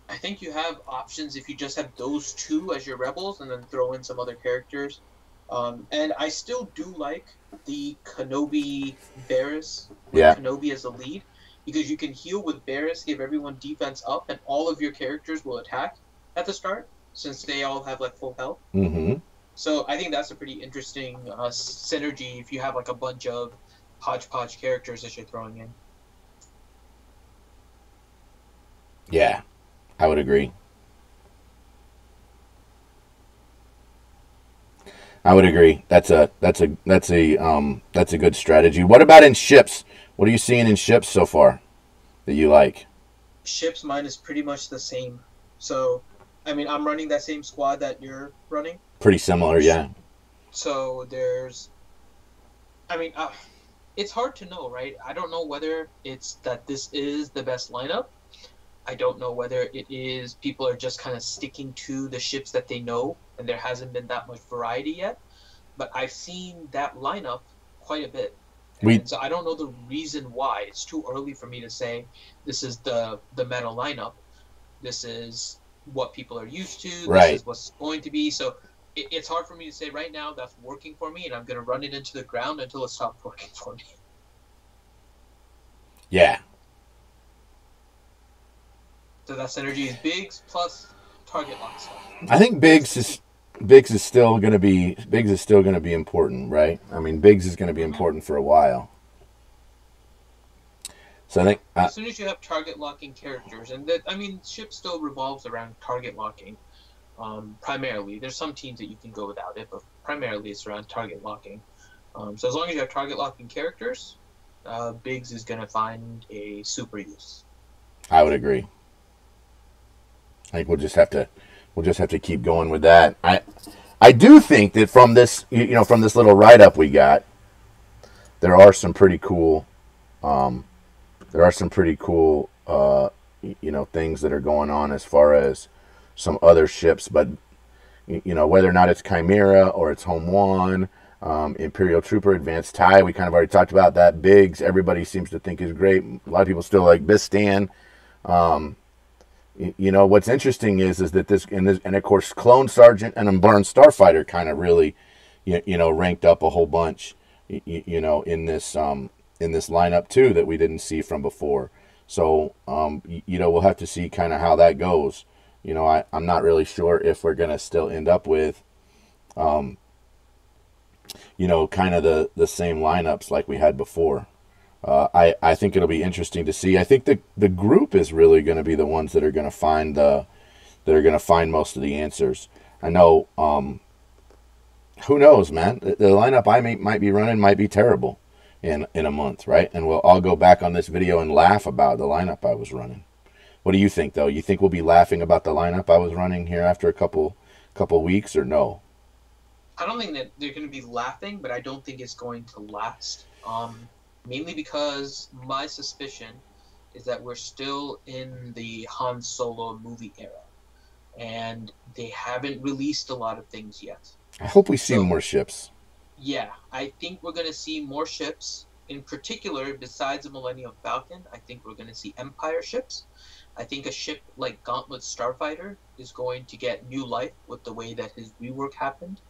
I think you have options if you just have those two as your rebels and then throw in some other characters. And I still do like the Kenobi Barriss with Kenobi as a lead, because you can heal with Barriss, give everyone defense up, and all of your characters will attack at the start, since they all have like full health. Mm-hmm. So I think that's a pretty interesting synergy if you have like a bunch of hodgepodge characters that you're throwing in. Yeah, I would agree. That's a good strategy. What about in ships? What are you seeing in ships so far that you like? Ships, mine is pretty much the same. So, I mean, I'm running that same squad that you're running. Pretty similar, yeah. So there's, I mean, it's hard to know, right? I don't know whether it's that this is the best lineup. I don't know whether it is people are just kind of sticking to the ships that they know, and there hasn't been that much variety yet. But I've seen that lineup quite a bit. So I don't know the reason why. It's too early for me to say this is the meta lineup. This is what people are used to. Right. This is what's going to be. So it's hard for me to say right now that's working for me, and I'm going to run it into the ground until it stops working for me. Yeah. So that synergy is Biggs plus target lock stuff. I think Biggs is still going to be important, right? I mean, Biggs is going to be important for a while. So I think as soon as you have target locking characters, and that, I mean, ship still revolves around target locking. Primarily, there's some teams that you can go without it, but primarily it's around target locking. So as long as you have target locking characters, Biggs is going to find a super use. I would agree. I think we'll just have to keep going with that. I do think that from this from this little write up we got, there are some pretty cool things that are going on as far as some other ships, but whether or not it's Chimera or it's Home One, Imperial Trooper, Advanced TIE, we kind of already talked about that. Biggs, everybody seems to think is great. A lot of people still like Bistan. What's interesting is that this and of course Clone Sergeant and Unburned Starfighter kind of really ranked up a whole bunch in this lineup too that we didn't see from before. So we'll have to see kind of how that goes. I'm not really sure if we're gonna still end up with kind of the same lineups like we had before. I think it'll be interesting to see. I think the group is really going to be the ones that are going to find most of the answers. I know. Who knows, man? The lineup I might be running might be terrible in a month, right? And we'll all go back on this video and laugh about the lineup I was running. What do you think, though? You think we'll be laughing about the lineup I was running here after a couple weeks, or no? I don't think that they're going to be laughing, but I don't think it's going to last. Mainly because my suspicion is that we're still in the Han Solo movie era, and they haven't released a lot of things yet. I hope we see more ships. Yeah, I think we're going to see more ships. In particular, besides the Millennium Falcon, I think we're going to see Empire ships. I think a ship like Gauntlet Starfighter is going to get new life with the way that his rework happened.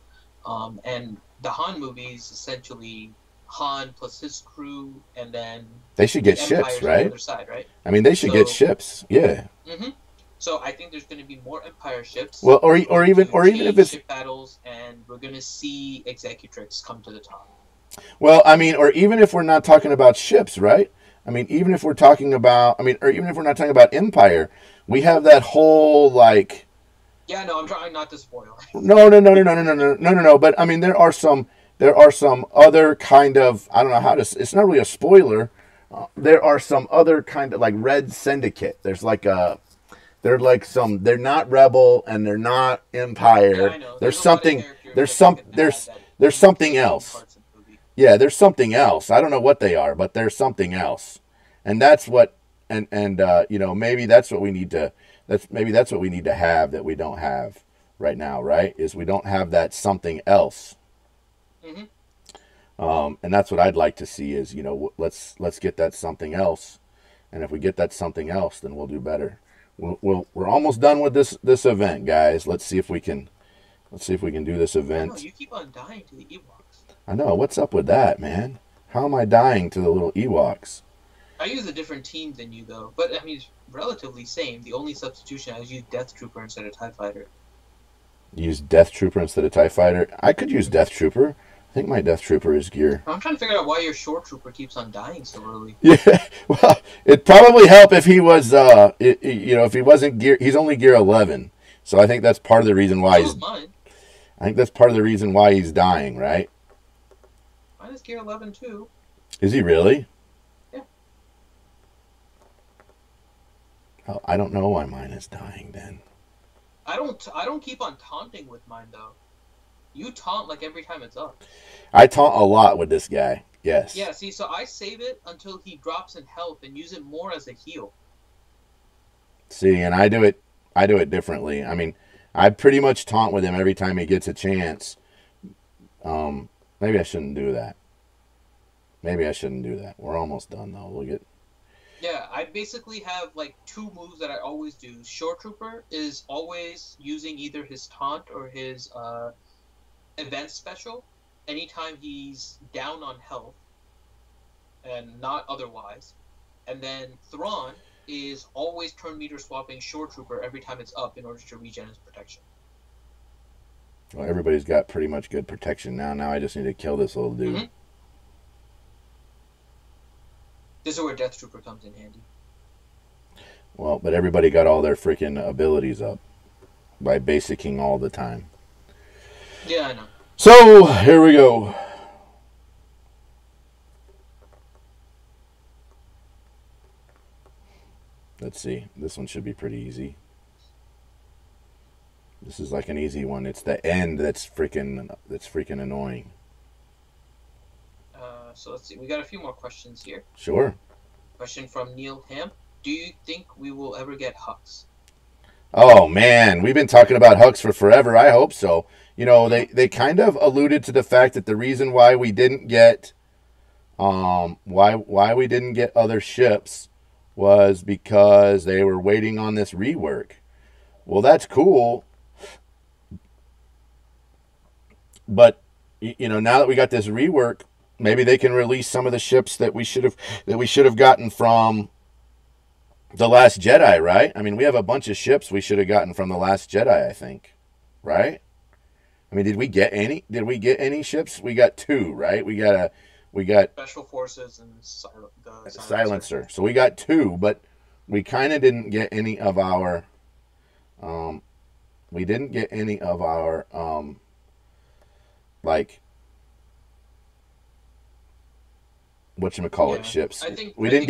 And the Han movies essentially Han plus his crew, and then they should get ships, right? On the other side, right? I mean, they should get ships, yeah. Mm-hmm. So I think there's going to be more Empire ships. Well, or even if it's ship battles, and we're going to see Executrix come to the top. Well, I mean, or even if we're not talking about ships, right? I mean, even if we're talking about, or even if we're not talking about Empire, we have that whole like. Yeah, no, I'm trying not to spoil. No. But I mean, there are some other kind of, I don't know how to, it's not really a spoiler. There are some other kind of like Red Syndicate. There's like they're not Rebel and they're not Empire. Yeah, I know. There's something else. Yeah, there's something else. I don't know what they are, but there's something else. And that's what, and maybe that's what we need to, that's what we need to have that we don't have right now, right? Is we don't have that something else. Mm-hmm. And that's what I'd like to see is, let's get that something else. And if we get that something else, then we'll do better. We're almost done with this event, guys. Let's see if we can do this event. Oh, you keep on dying to the Ewoks. I know. What's up with that, man? How am I dying to the little Ewoks? I use a different team than you, though. But, I mean, it's relatively same. The only substitution, I use Death Trooper instead of TIE Fighter. Use Death Trooper instead of TIE Fighter? I could use Death Trooper. I think my Death Trooper is gear. I'm trying to figure out why your Shore Trooper keeps on dying so early. Yeah, well, it'd probably help if he was, if he wasn't gear. He's only gear 11. So I think that's part of the reason why mine. I think that's part of the reason why he's dying, right? Mine is gear 11 too. Is he really? Yeah. Oh, I don't know why mine is dying then. I don't keep on taunting with mine though. You taunt like every time it's up. I taunt a lot with this guy. Yes. Yeah, see, so I save it until he drops in health and use it more as a heal. See, and I do it differently. I mean, I pretty much taunt with him every time he gets a chance. Maybe I shouldn't do that. We're almost done though. Yeah, I basically have like two moves that I always do. Shore Trooper is always using either his taunt or his event special anytime he's down on health and not otherwise. And then Thrawn is always turn meter swapping Shore Trooper every time it's up in order to regen his protection. Well, everybody's got pretty much good protection now. Now I just need to kill this little dude. Mm-hmm. This is where Death Trooper comes in handy. Well, but everybody got all their freaking abilities up by basicking all the time. Yeah, I know. So, here we go. Let's see. This one should be pretty easy. This is like an easy one. It's the end that's freaking annoying. So let's see. We got a few more questions here. Sure. Question from Neil Hamp. Do you think we will ever get Hux? Oh man, we've been talking about Hux for forever. I hope so. You know, they kind of alluded to the fact that the reason why we didn't get why we didn't get other ships was because they were waiting on this rework. Well, that's cool. But you know, now that we got this rework, maybe they can release some of the ships that we should have gotten from The Last Jedi, right? I mean, we have a bunch of ships we should have gotten from The Last Jedi, I think. Right? I mean, did we get any ships? We got two, right? We got Special Forces and the Silencer. So we got two, but we kind of didn't get any of our like whatchamacallit ships. We didn't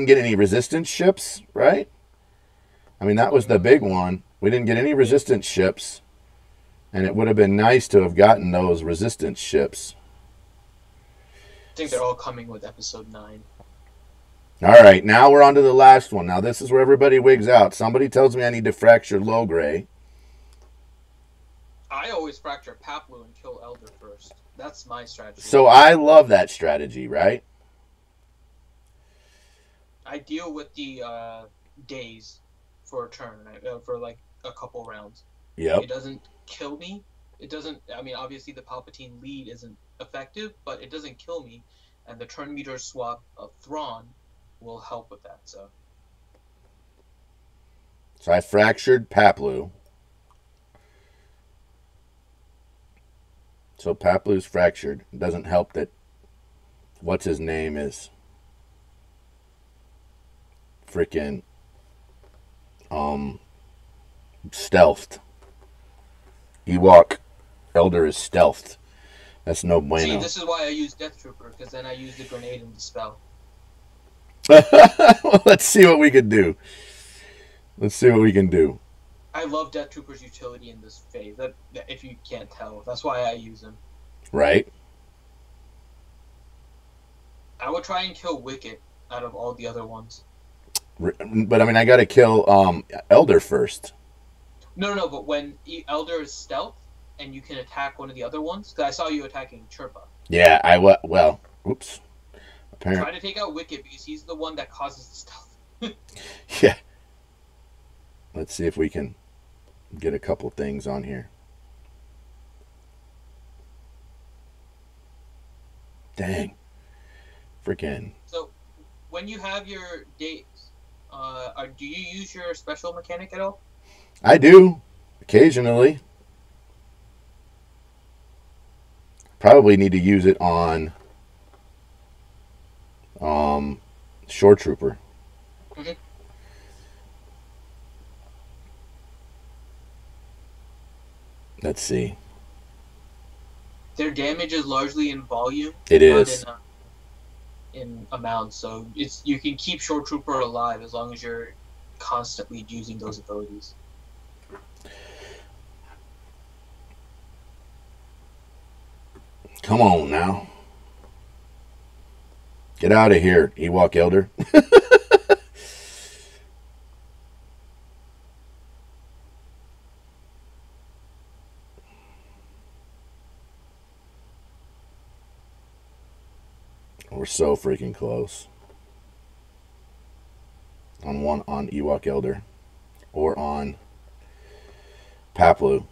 get any resistance ships, right? I mean, that was the big one. We didn't get any resistance ships, and it would have been nice to have gotten those resistance ships. I think they're all coming with episode 9. All right, now we're on to the last one. Now this is where everybody wigs out. Somebody tells me I need to fracture Logray. I always fracture Paplu and kill Elder first. That's my strategy. So I love that strategy, right? I deal with the days for a turn, for like a couple rounds. Yep. It doesn't kill me. It doesn't. I mean, obviously the Palpatine lead isn't effective, but it doesn't kill me, and the turn meter swap of Thrawn will help with that. So I fractured Paplu. So Paplu's fractured. It doesn't help that what's his name is freaking stealthed. Ewok Elder is stealthed. That's no bueno. See, this is why I use Death Trooper, because then I use the grenade and dispel. Well, let's see what we can do. I love Death Trooper's utility in this phase. That if you can't tell, that's why I use him. Right. I would try and kill Wicket out of all the other ones. But I mean, I got to kill Elder first. No. But when Elder is stealth and you can attack one of the other ones, because I saw you attacking Chirpa. Yeah, well, oops. Apparently. Try to take out Wicket because he's the one that causes the stealth. Yeah. Let's see if we can get a couple things on here. Dang. Freaking. So, when you have your days, do you use your special mechanic at all? I do. Occasionally. Probably need to use it on Shore Trooper. Mm-hmm. Let's see. Their damage is largely in volume. It is. In amount, so you can keep Shore Trooper alive as long as you're constantly using those abilities. Come on now. Get out of here, Ewok Elder. We're so freaking close. on Ewok Elder or on Paplu.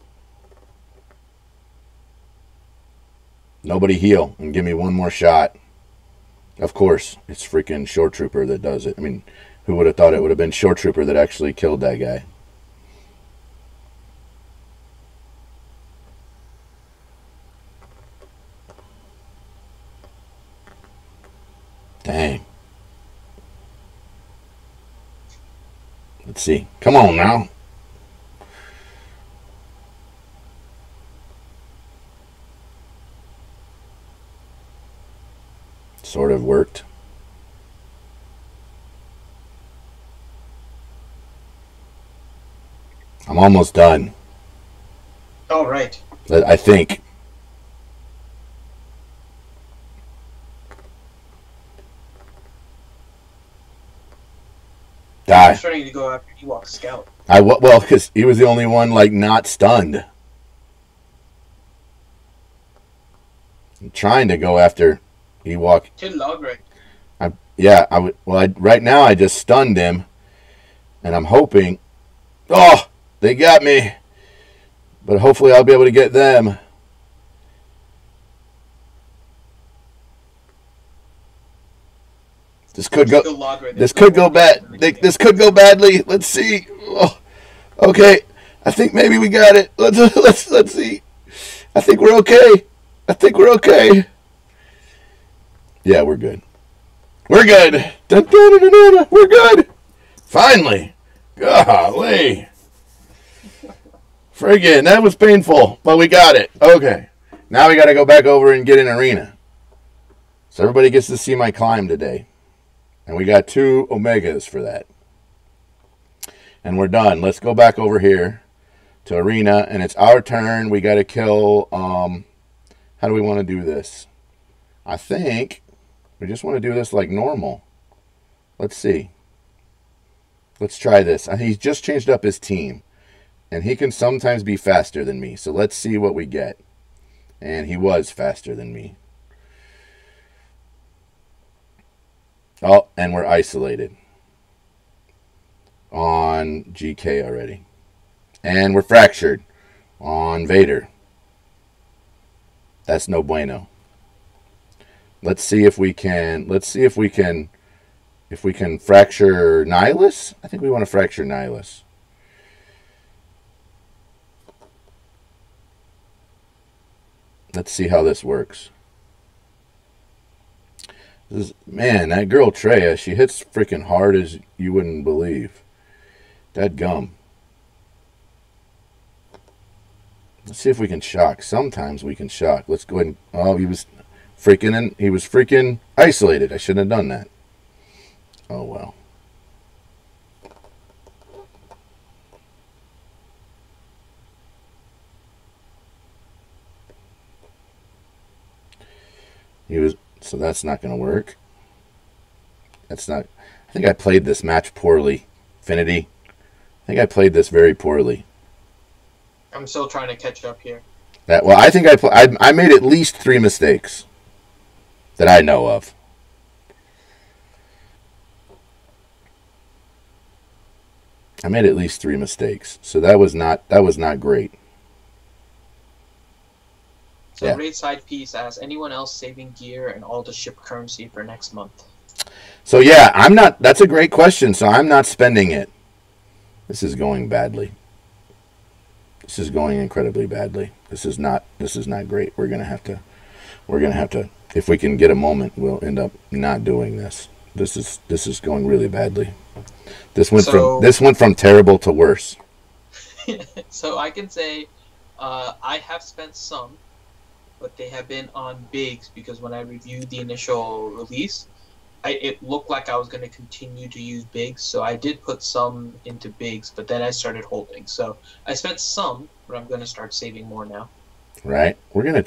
Nobody heal and give me one more shot. Of course, it's freaking Shore Trooper that does it. I mean, who would have thought it would have been Shore Trooper that actually killed that guy? Dang. Let's see. Come on now. Sort of worked. I'm almost done. All right. I think. Die. I'm starting to go after Ewok Scout. Well, because he was the only one like not stunned. I'm trying to go after Ewok. Yeah, right now I just stunned him, and I'm hoping. Oh, they got me, but hopefully I'll be able to get them. This could go. This could go bad. This could go badly. Let's see. Oh, okay, I think maybe we got it. Let's see. I think we're okay. Yeah, we're good. We're good. We're good. Finally. Golly. Friggin', that was painful, but we got it. Okay. Now we got to go back over and get an arena. So everybody gets to see my climb today. And we got 2 Omegas for that. And we're done. Let's go back over here to arena, and it's our turn. We got to kill, how do we want to do this? I think we just want to do this like normal. Let's see. Let's try this. He's just changed up his team, and he can sometimes be faster than me. So let's see what we get. And he was faster than me. Oh, and we're isolated on GK already. And we're fractured on Vader. That's no bueno. Let's see if we can fracture Nihilus. I think we want to fracture Nihilus. Let's see how this works. Man, that girl Treya, she hits freaking hard as you wouldn't believe. That gum. Let's see if we can shock. Sometimes we can shock. Let's go ahead and... Oh, he was freaking isolated. I shouldn't have done that. Oh, well. So that's not going to work. That's not... I think I played this match poorly. Finity. I think I played this very poorly. I'm still trying to catch up here. I think I made at least 3 mistakes that I know of. I made at least 3 mistakes. So that was not great. So yeah. Raid side piece asks, anyone else saving gear and all the ship currency for next month? So yeah, I'm not. That's a great question. So I'm not spending it. This is going badly. This is going incredibly badly. This is not great. We're gonna have to. If we can get a moment, we'll end up not doing this. This is going really badly. This went from terrible to worse. So I can say, I have spent some. But they have been on bigs because when I reviewed the initial release, it looked like I was going to continue to use bigs, so I did put some into bigs, but then I started holding. So I spent some, but I'm going to start saving more now. Right. We're going to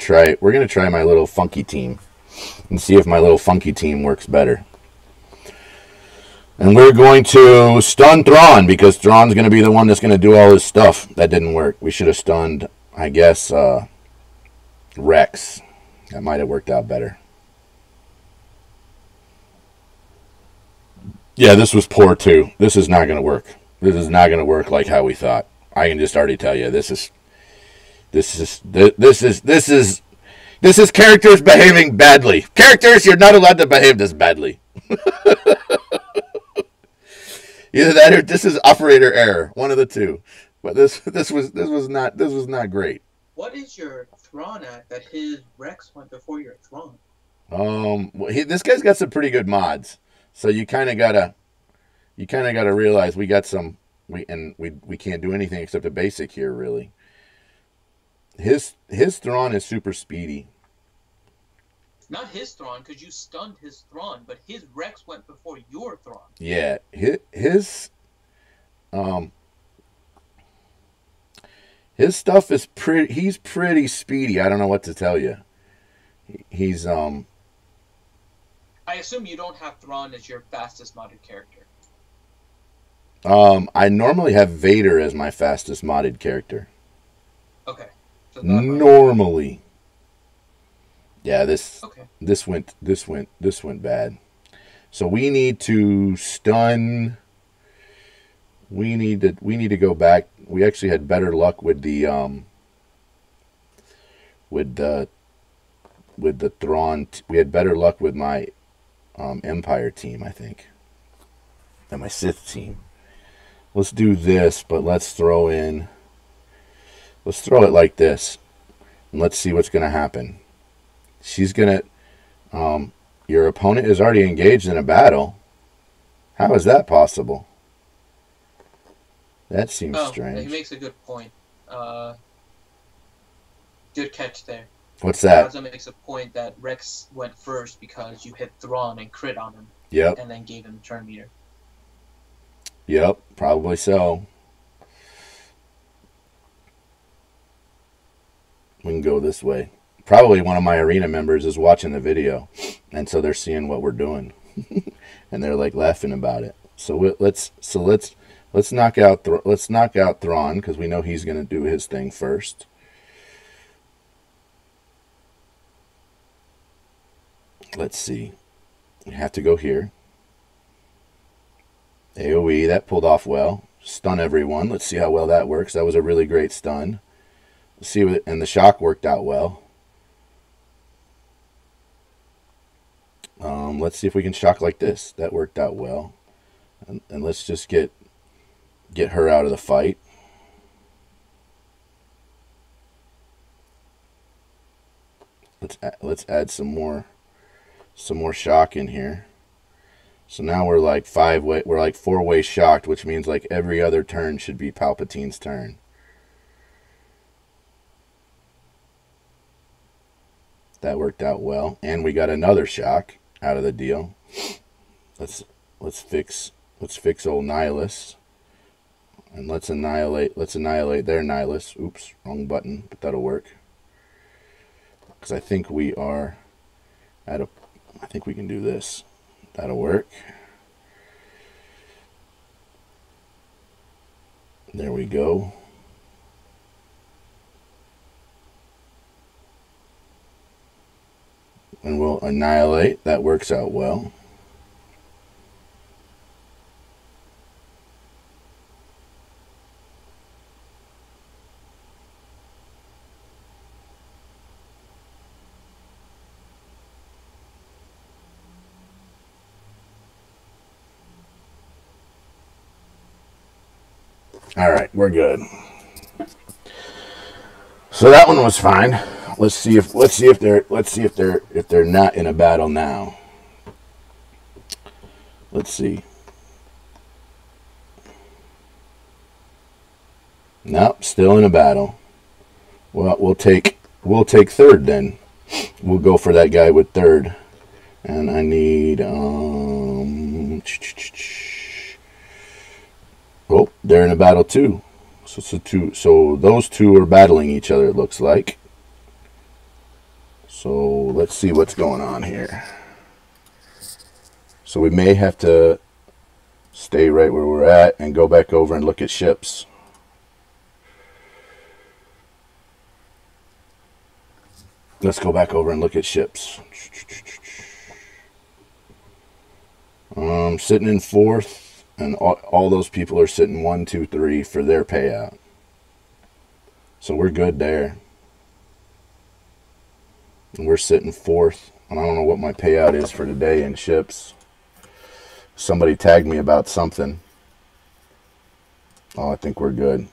try my little funky team and see if my little funky team works better. And we're going to stun Thrawn because Thrawn's going to be the one that's going to do all this stuff. That didn't work. We should have stunned, I guess, Rex. That might have worked out better. Yeah, this was poor too. This is not going to work. This is not going to work like how we thought. I can just already tell you this is characters behaving badly. Characters, you're not allowed to behave this badly. Either that or this is operator error. One of the two. But this was not great. What is your Thrawn at that his Rex went before your Thrawn? This guy's got some pretty good mods. So you kind of gotta realize we got some. We can't do anything except a basic here, really. His Thrawn is super speedy. Not his Thrawn, because you stunned his Thrawn, but his Rex went before your Thrawn. Yeah, his stuff is pretty. He's pretty speedy. I don't know what to tell you. He's I assume you don't have Thrawn as your fastest modded character. I normally have Vader as my fastest modded character. Okay. So normally. Yeah, this okay. This went bad. So we need to stun. We need to go back. We actually had better luck with the Thrawn. We had better luck with my Empire team, I think, than my Sith team. Let's do this, but let's throw it like this, and let's see what's going to happen. She's going to, your opponent is already engaged in a battle. How is that possible? That seems strange. He makes a good point. Good catch there. What's that? Raza makes a point that Rex went first because you hit Thrawn and crit on him. Yep. And then gave him turn meter. Yep, probably so. We can go this way. Probably one of my arena members is watching the video, and so they're seeing what we're doing, and they're like laughing about it. So let's knock out Thrawn, because we know he's going to do his thing first. Let's see. We have to go here. AoE, that pulled off well. Stun everyone. Let's see how well that works. That was a really great stun. Let's see, and the shock worked out well. Let's see if we can shock like this. That worked out well. And let's just get her out of the fight. Let's add some more shock in here. So now we're like 4-way shocked, which means like every other turn should be Palpatine's turn. That worked out well, and we got another shock out of the deal. Let's fix old Nihilus, and let's annihilate their Nihilus. Oops, wrong button, but that'll work. Because I think we are at a. I think we can do this. That'll work. There we go. And we'll annihilate. That works out well. All right, we're good. So that one was fine. Let's see if they're not in a battle now. Let's see. Nope, still in a battle. Well, we'll take third then. We'll go for that guy with third. And I need oh, they're in a battle too. So those two are battling each other, it looks like. So let's see what's going on here. So we may have to stay right where we're at and go back over and look at ships. Let's go back over and look at ships. Sitting in fourth, and all those people are sitting 1, 2, 3 for their payout. So we're good there. And we're sitting fourth, and I don't know what my payout is for today in chips. Somebody tagged me about something. Oh, I think we're good.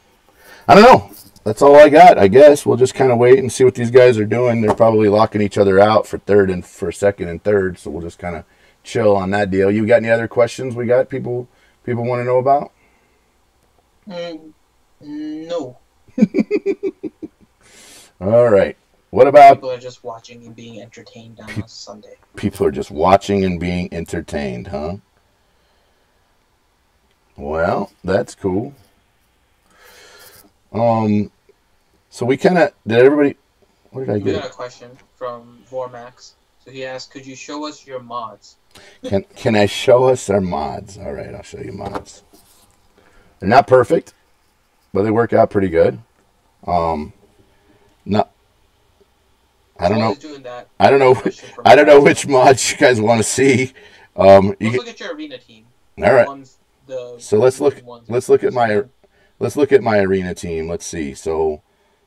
I don't know. That's all I got, I guess. We'll just kind of wait and see what these guys are doing. They're probably locking each other out for second and third, so we'll just kind of chill on that deal. You got any other questions we got people want to know about? No. All right. What about... People are just watching and being entertained on a Sunday. People are just watching and being entertained, huh? Well, that's cool. So we kind of... Did everybody... What did I get? We got a question from Vormax. So he asked, could you show us your mods? Can I show us our mods? All right, I'll show you mods. They're not perfect, but they work out pretty good. No, I don't know. I don't know. I don't know which mods you guys want to see. Let's look at your arena team. All right. So let's look at my arena team. Let's see. So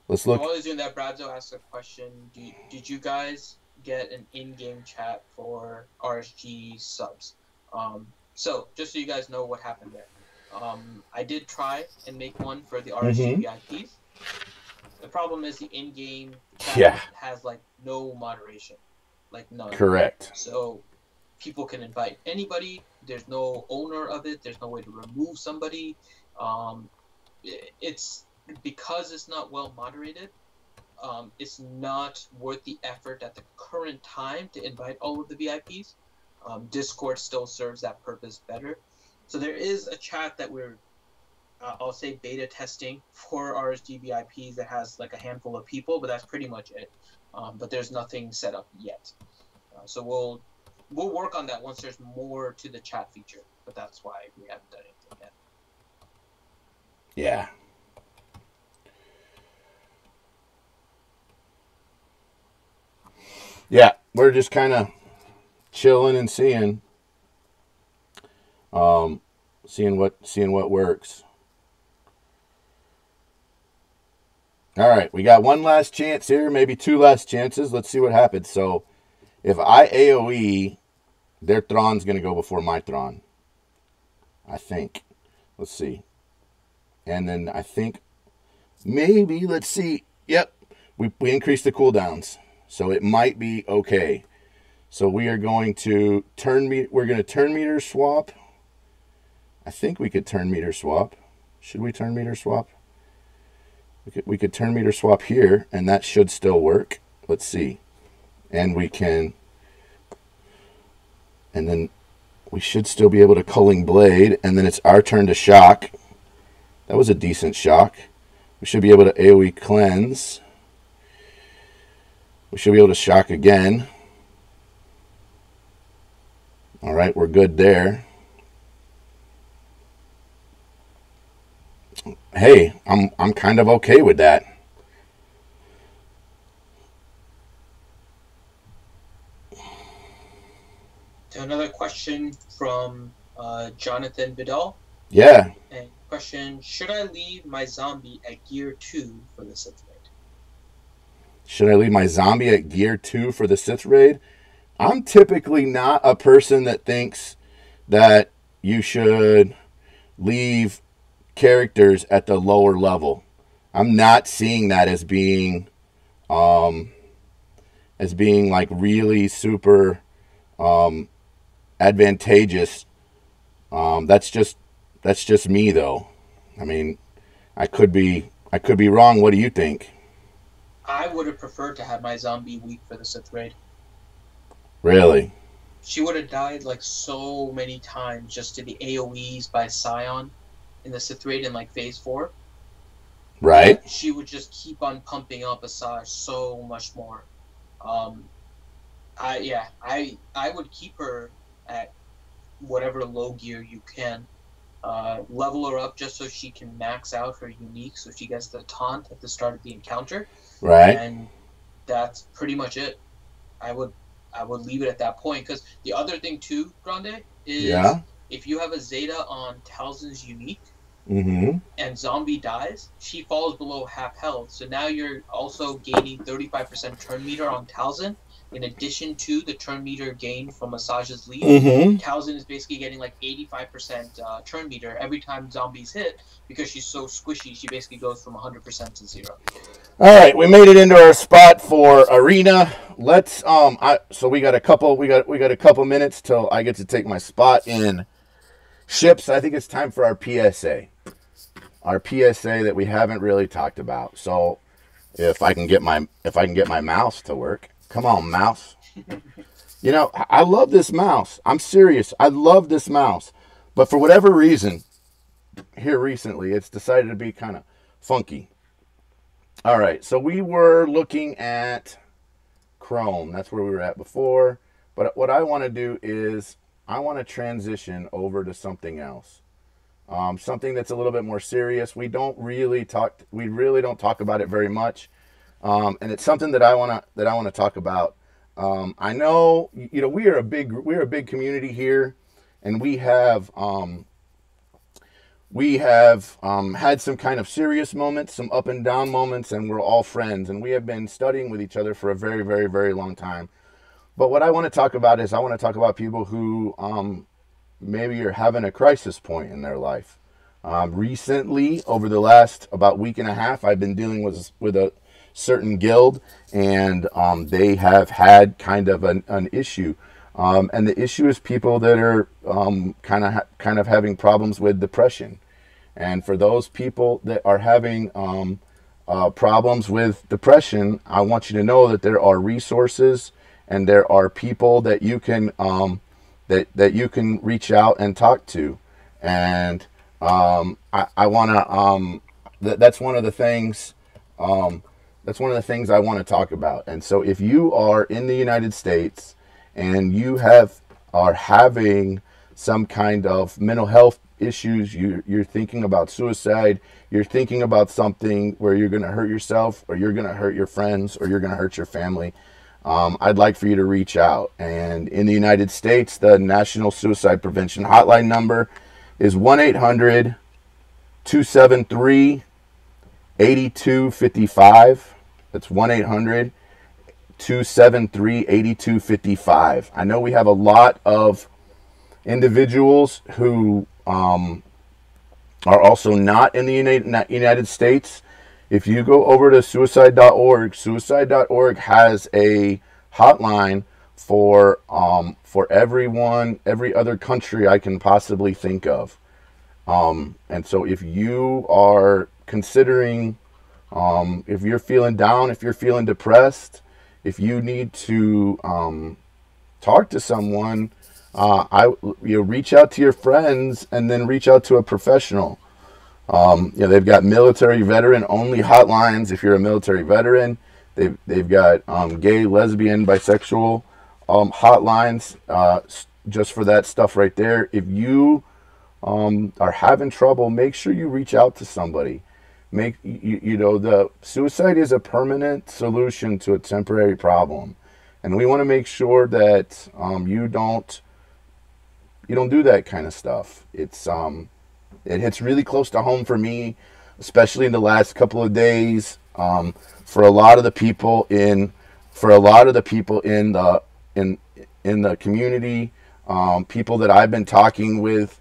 let's look. While he's doing that, Bradzo asked a question. Did you guys get an in-game chat for RSG subs? So just so you guys know what happened there. I did try and make one for the RSG VIPs. The problem is the in-game chat has like no moderation, like none. Correct. So people can invite anybody. There's no owner of it. There's no way to remove somebody. It's because it's not well moderated. It's not worth the effort at the current time to invite all of the VIPs. Discord still serves that purpose better. So there is a chat that we're, I'll say, beta testing for RSG VIPs that has like a handful of people, but that's pretty much it. But there's nothing set up yet. So we'll work on that once there's more to the chat feature. But that's why we haven't done anything yet. Yeah. Yeah, we're just kind of chilling and seeing what works. All right, we got one last chance here, maybe two last chances. Let's see what happens. So if I AoE, their Thrawn's going to go before my Thrawn, I think. Let's see. And then I think maybe, let's see. Yep, we increased the cooldowns. So it might be okay. So we are going to turn meter swap. I think we could turn meter swap. Should we turn meter swap? We could turn meter swap here, and that should still work. Let's see. And we can, and then we should still be able to culling blade, and then it's our turn to shock. That was a decent shock. We should be able to AoE cleanse. We should be able to shock again. All right, we're good there. Hey, I'm kind of okay with that. So another question from Jonathan Vidal. Yeah. And question, should I leave my zombie at gear 2 for the Sith raid? Should I leave my zombie at gear 2 for the Sith raid? I'm typically not a person that thinks that you should leave characters at the lower level. I'm not seeing that as being like really super advantageous. That's just me though. I mean, I could be wrong. What do you think? I would have preferred to have my zombie weak for the Sith raid. Really? She would have died like so many times just to the AoEs by Scion in the Sith raid in like phase 4. Right. She would just keep on pumping up Asajj so much more. I would keep her at whatever low gear you can. Level her up just so she can max out her unique, so she gets the taunt at the start of the encounter. Right. And that's pretty much it. I would leave it at that point, because the other thing too, Grande, is if you have a Zeta on Talzin's unique Mm-hmm. and zombie dies, she falls below half health. So now you're also gaining 35% turn meter on Talzin, in addition to the turn meter gain from Massage's lead. Mm-hmm. Talzin is basically getting like 85% turn meter every time zombies hit, because she's so squishy. She basically goes from 100% to 0. All right, we made it into our spot for arena. Let's so we got a couple minutes till I get to take my spot in ships. I think it's time for our PSA. Our PSA that we haven't really talked about. So if I can get my mouse to work. Come on, mouse. You know, I love this mouse. I'm serious. I love this mouse. But for whatever reason, here recently, it's decided to be kind of funky. All right, so we were looking at Chrome. That's where we were at before. But what I want to do is I want to transition over to something else. Something that's a little bit more serious. We really don't talk about it very much. And it's something that I want to talk about. I know, you know, we're a big community here, and we have had some kind of serious moments, some up and down moments, and we're all friends, and we have been studying with each other for a very, very, very long time. But what I want to talk about is I want to talk about people who maybe are having a crisis point in their life. Recently, over the last about week and a half, I've been dealing with a certain guild, and they have had kind of an issue. And the issue is people that are kind of having problems with depression. And for those people that are having problems with depression, I want you to know that there are resources and there are people that you can that you can reach out and talk to. And I want to that's one of the things. That's one of the things I want to talk about. And so if you are in the United States and you are having some kind of mental health issues, you're thinking about suicide, you're thinking about something where you're going to hurt yourself, or you're going to hurt your friends, or you're going to hurt your family, I'd like for you to reach out. And in the United States, the National Suicide Prevention Hotline number is 1-800-273-8255. That's 1-800-273-8255. I know we have a lot of individuals who are also not in the United States. If you go over to suicide.org, suicide.org has a hotline for everyone, every other country I can possibly think of. And so if you are considering, if you're feeling down, if you're feeling depressed, if you need to talk to someone, reach out to your friends and then reach out to a professional. They've got military veteran only hotlines. If you're a military veteran, they've got gay, lesbian, bisexual hotlines just for that stuff right there. If you are having trouble, make sure you reach out to somebody. The suicide is a permanent solution to a temporary problem, and we want to make sure that you don't do that kind of stuff. It hits really close to home for me, especially in the last couple of days. For a lot of the people in the community, people that I've been talking with,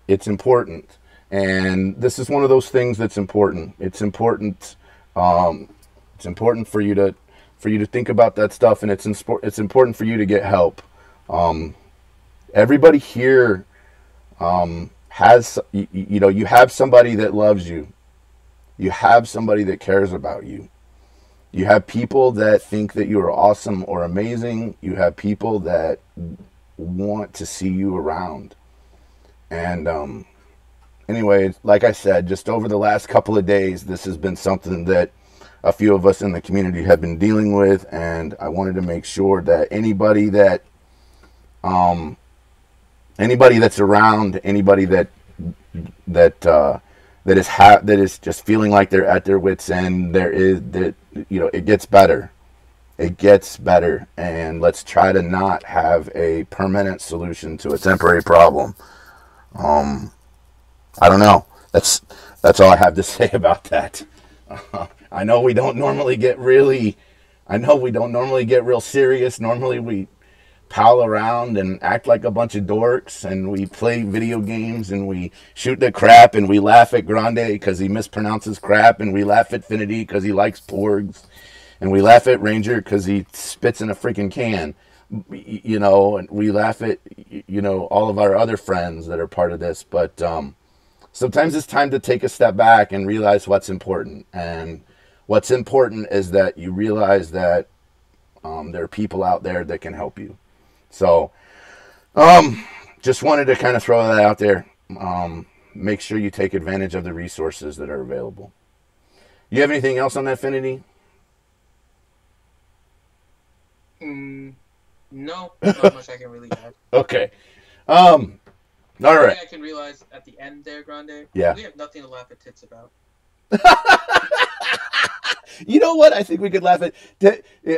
it's important, and this is one of those things that's important. It's important. It's important for you to think about that stuff, and it's important for you to get help. Everybody here has, you have somebody that loves you. You have somebody that cares about you. You have people that think that you are awesome or amazing. You have people that want to see you around. And anyway, like I said, just over the last couple of days, this has been something that a few of us in the community have been dealing with, and I wanted to make sure that anybody that's around, anybody that is just feeling like they're at their wits' end, it gets better. it gets better. And let's try to not have a permanent solution to a temporary problem. I don't know. That's all I have to say about that. I know we don't normally get really. I know we don't normally get real serious. Normally we pal around and act like a bunch of dorks, and we play video games, and we shoot the crap, and we laugh at Grande because he mispronounces crap, and we laugh at Finity because he likes porgs, and we laugh at Ranger because he spits in a freaking can. You know, and we laugh at, you know, all of our other friends that are part of this, but sometimes it's time to take a step back and realize what's important. And what's important is that you realize that there are people out there that can help you. So, just wanted to kind of throw that out there. Make sure you take advantage of the resources that are available. You have anything else on that, Finity? No, not much I can really add. Okay. All right. I can realize at the end there, Grande. Yeah. We have nothing to laugh at tits about. You know what? I think we could laugh at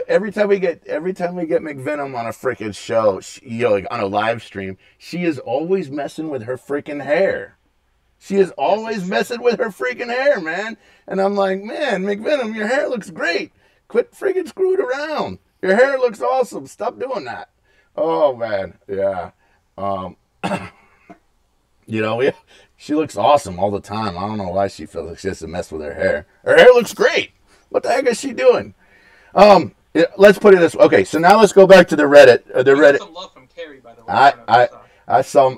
every time we get McVenom on a freaking show. You know, like on a live stream, she is always messing with her freaking hair. She is always messing with her freaking hair, man. And I'm like, man, McVenom, your hair looks great. Quit freaking screwing around. Your hair looks awesome. Stop doing that. Oh man, yeah. You know, she looks awesome all the time. I don't know why she feels like she has to mess with her hair. Her hair looks great. What the heck is she doing? Let's put it this way. Okay, so now let's go back to the Reddit. The Reddit. Some love from Carrie, by the way. I saw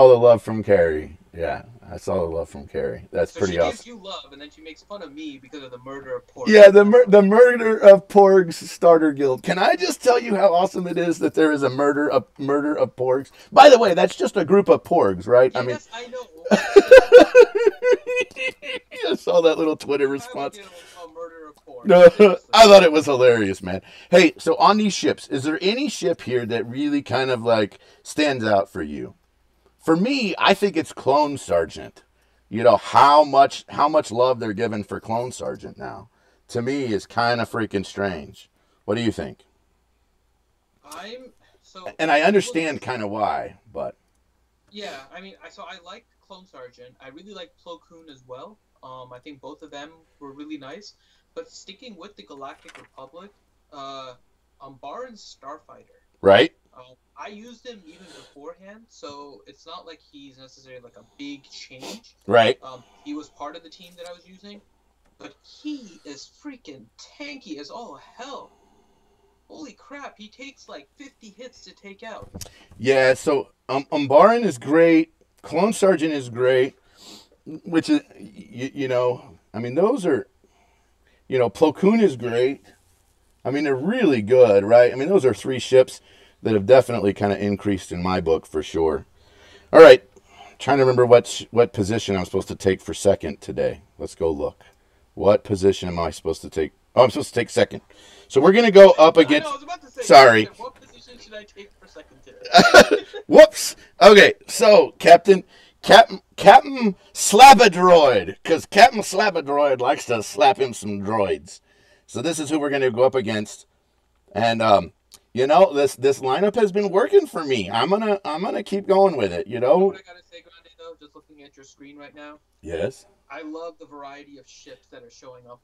the love from Carrie. Yeah, I saw the love from Carrie. That's so pretty she awesome. gives you love, and then she makes fun of me because of the murder of Porgs. Yeah, the murder of Porgs Starter Guild. Can I just tell you how awesome it is that there is a murder of Porgs? By the way, that's just a group of Porgs, right? Yeah, I mean, yes, I know. I saw that little Twitter response. A murder of Porgs. No, I thought it was hilarious, man. Hey, so on these ships, is there any ship here that really kind of like stands out for you? For me, I think it's Clone Sergeant. You know, how much love they're giving for Clone Sergeant now, to me, is kind of freaking strange. What do you think? And I understand kind of why, but yeah, I mean, I like Clone Sergeant. I really like Plo Koon as well. I think both of them were really nice. But sticking with the Galactic Republic, Baron's Starfighter. Right. I used him even beforehand, so it's not like he's necessarily like a big change. Right. He was part of the team that I was using, but he is freaking tanky as all hell. Holy crap, he takes like 50 hits to take out. Yeah, so Baron is great. Clone Sergeant is great, which is, you know, I mean, those are, you know, Plo Koon is great. I mean, they're really good, right? I mean, those are three ships that have definitely kind of increased in my book for sure. All right, trying to remember what position I'm supposed to take for second today. Let's go look. What position am I supposed to take? Oh, I'm supposed to take second. So we're gonna go up against. I was about to say, sorry. What position should I take for second today? Whoops. Okay, so Captain Slabadroid, because Captain Slabadroid likes to slap him some droids. So this is who we're gonna go up against, and you know, this lineup has been working for me. I'm gonna keep going with it. You know what I gotta say, Grande, though, just looking at your screen right now. Yes. I love the variety of ships that are showing up.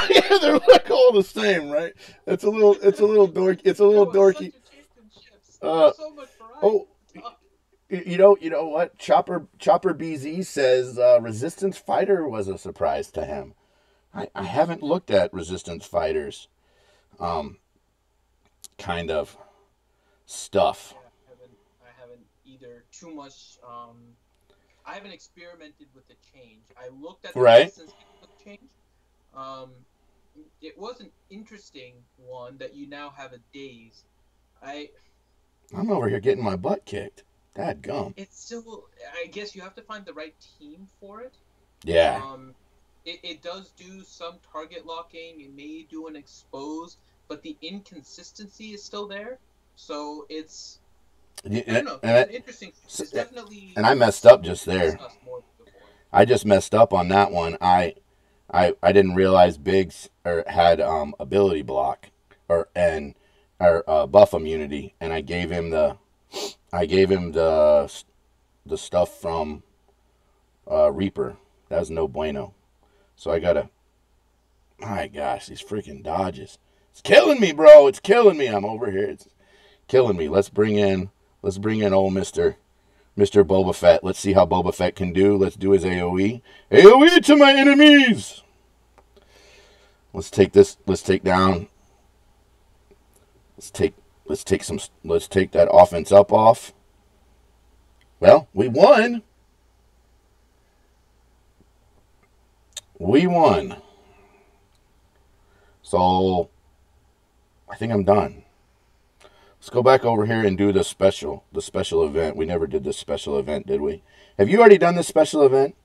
Yeah, they're like all the same, right? It's a little dorky. It's a little dorky. So much variety. Oh, you know what? Chopper BZ says Resistance Fighter was a surprise to him. I haven't looked at Resistance Fighters. Kind of stuff. Yeah, I haven't either. Too much. I haven't experimented with the change. I looked at the Resistance change. It was an interesting one that you now have a daze. I'm over here getting my butt kicked. Dadgum. It's still. I guess you have to find the right team for it. Yeah. It does do some target locking. It may do an expose, but the inconsistency is still there. So it's. I don't know. It's interesting. It's definitely. And I messed up just there. I just messed up on that one. I didn't realize Biggs had ability block. buff immunity, and I gave him the stuff from Reaper. That was no bueno. So I gotta. My gosh, these freaking dodges! It's killing me, bro. It's killing me. I'm over here. It's killing me. Let's bring in old Mr. Boba Fett. Let's see how Boba Fett can do. Let's do his AoE. AoE to my enemies. Let's take this. Let's take down. Let's take that offense up off. Well, we won. We won. So I think I'm done. Let's go back over here and do the special event. We never did this special event, did we? Have you already done this special event?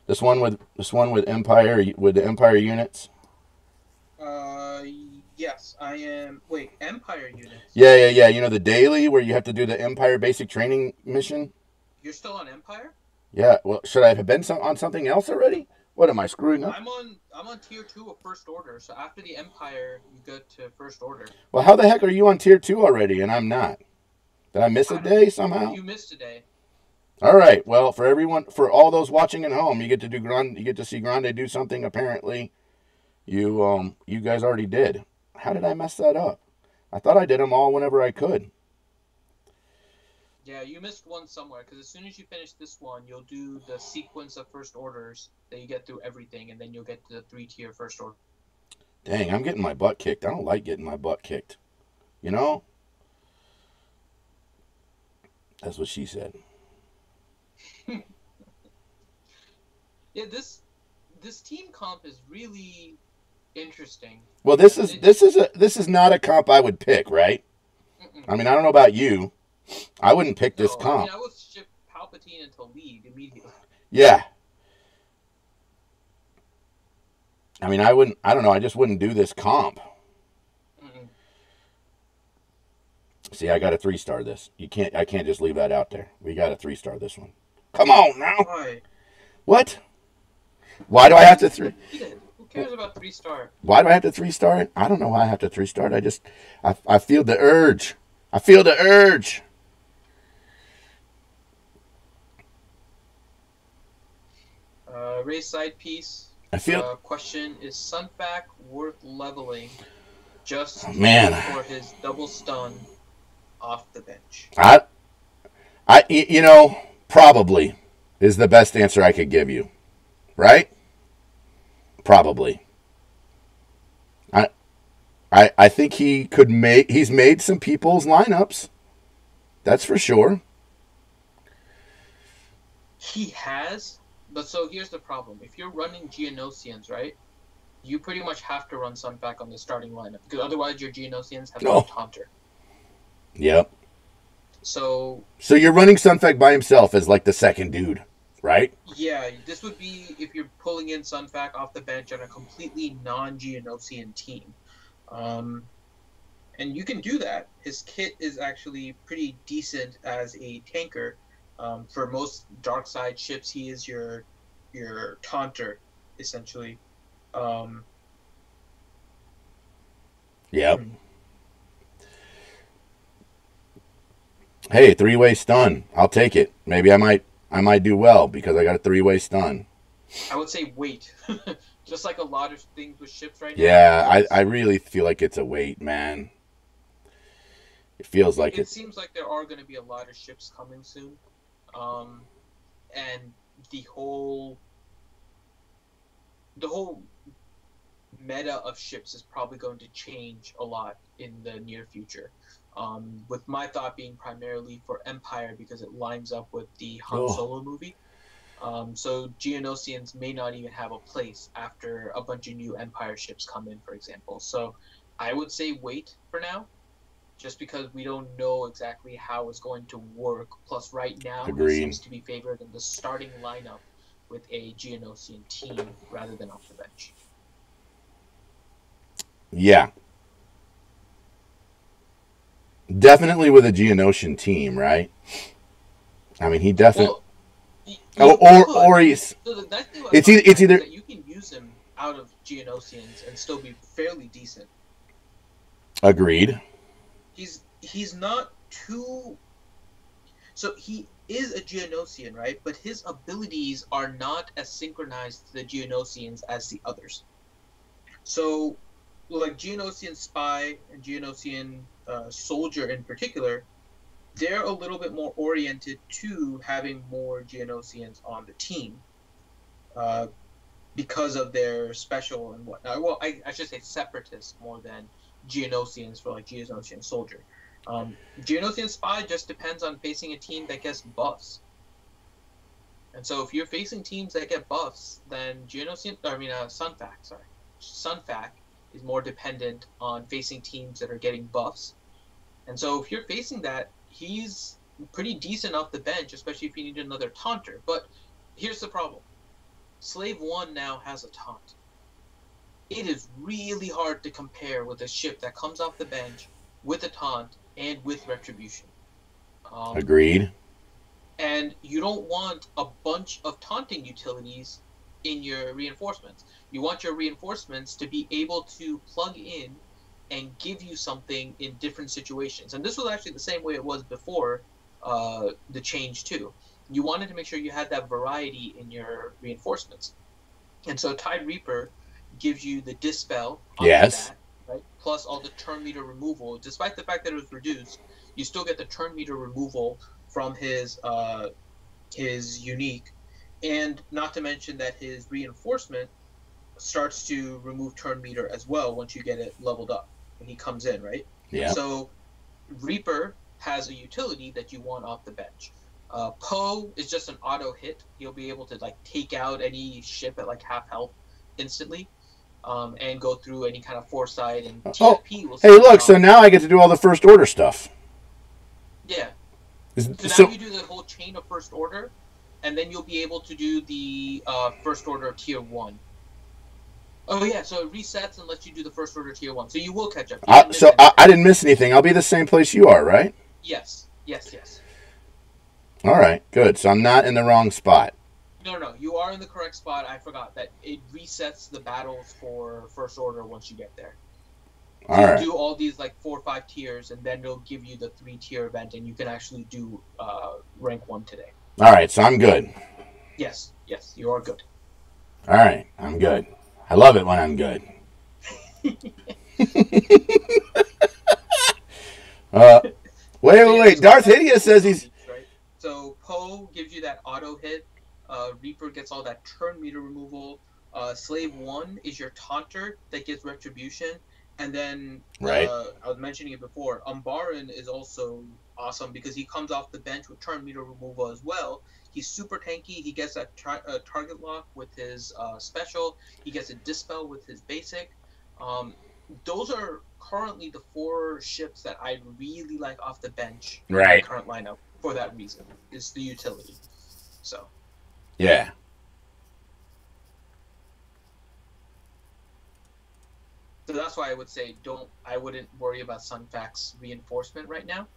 This one with Empire, with the Empire units? Yes, I am. Wait, Empire units? Yeah. You know the daily where you have to do the Empire basic training mission? You're still on Empire? Yeah. Well, should I have been on something else already? What am I screwing up? I'm on tier 2 of First Order, so after the Empire, you go to First Order. Well, how the heck are you on tier 2 already and I'm not? Did I miss a day somehow? You missed a day. All right. Well, for all those watching at home, you get to see Grande do something apparently you guys already did. How did I mess that up? I thought I did them all whenever I could. Yeah, you missed one somewhere, because as soon as you finish this one, you'll do the sequence of First Orders that you get through everything, and then you'll get to the 3-tier First Order. Dang, I'm getting my butt kicked. I don't like getting my butt kicked. You know? That's what she said. Yeah, this team comp is really interesting. Well, this is not a comp I would pick, right? I mean, I don't know about you. I wouldn't pick this comp. I would shift Palpatine into lead immediately. Yeah. I mean, I don't know. I just wouldn't do this comp. See, I got to 3-star this. I can't just leave that out there. We got to 3-star this one. Come on now. Why? What? Why do I have to 3? Who cares about 3-star? Why do I have to 3-star it? I don't know why I have to 3-star it. I feel the urge. I feel the urge. Race side piece. I feel. Question: is Sunfac worth leveling just for his double stun off the bench? Probably is the best answer I could give you. Right? Probably. I think he's made some people's lineups. That's for sure. He has, but so here's the problem. If you're running Geonosians, right, you pretty much have to run Sunfac on the starting lineup, because otherwise your Geonosians have no taunter. Yep. So you're running Sunfac by himself as like the second dude, right? Yeah, this would be if you're pulling in Sunfac off the bench on a completely non-Geonosian team. And you can do that. His kit is actually pretty decent as a tanker. For most dark side ships, he is your taunter, essentially. Yep. Hey, 3-way stun. I'll take it. Maybe I might do well because I got a 3-way stun. I would say wait. Just like a lot of things with ships right now. Yeah, I really feel like it's a wait, man. It feels like it seems like there are going to be a lot of ships coming soon. And the whole meta of ships is probably going to change a lot in the near future. With my thought being primarily for Empire because it lines up with the Han Solo movie. So Geonosians may not even have a place after a bunch of new Empire ships come in, for example. So I would say wait for now, just because we don't know exactly how it's going to work. Plus, right now, it seems to be favored in the starting lineup with a Geonosian team rather than off the bench. Yeah. Definitely with a Geonosian team, right? I mean, he definitely... or he's... So the nice thing it's either... that you can use him out of Geonosians and still be fairly decent. Agreed. He's not too. So he is a Geonosian, right? But his abilities are not as synchronized to the Geonosians as the others. So, like Geonosian Spy and Geonosian Soldier in particular, they're a little bit more oriented to having more Geonosians on the team because of their special and whatnot. Well, I should say Separatists more than Geonosians for like Geonosian Soldier. Geonosian Spy just depends on facing a team that gets buffs. And so if you're facing teams that get buffs, then Sunfac is more dependent on facing teams that are getting buffs. And so if you're facing that, he's pretty decent off the bench, especially if you need another taunter. But here's the problem. Slave 1 now has a taunt. It is really hard to compare with a ship that comes off the bench with a taunt and with retribution. Agreed. And you don't want a bunch of taunting utilities in your reinforcements. You want your reinforcements to be able to plug in and give you something in different situations. And this was actually the same way it was before the change too. You wanted to make sure you had that variety in your reinforcements. And so Tide Reaper gives you the Dispel on Yes. that, right? Plus all the turn meter removal. Despite the fact that it was reduced, you still get the turn meter removal from his unique, and not to mention that his reinforcement starts to remove turn meter as well once you get it leveled up when he comes in, right? Yeah. So Reaper has a utility that you want off the bench. Poe is just an auto hit. He'll be able to like take out any ship at like half health instantly, and go through any kind of foresight, and TFP will. Hey, look! So now I get to do all the first order stuff. Yeah. So now you do the whole chain of first order, and then you'll be able to do the first order tier 1. Oh yeah, so it resets and lets you do the first order tier 1. So you will catch up. I didn't miss anything. I'll be the same place you are, right? Yes. All right, good. So I'm not in the wrong spot. No, you are in the correct spot. I forgot that it resets the battles for first order once you get there. So you do all these like 4 or 5 tiers, and then it'll give you the 3-tier event, and you can actually do rank 1 today. All right, so I'm good. Yes, you are good. All right, I'm good. I love it when I'm good. Wait. Darth Hideous says he's... Right? So Poe gives you that auto hit. Reaper gets all that turn meter removal. Slave 1 is your taunter that gets retribution. And then, right. I was mentioning it before, Umbaran is also awesome because he comes off the bench with turn meter removal as well. He's super tanky. He gets that target lock with his special. He gets a dispel with his basic. Those are currently the 4 ships that I really like off the bench in the current lineup for that reason. It's the utility. So. Yeah. So that's why I would say I wouldn't worry about Sunfac's reinforcement right now.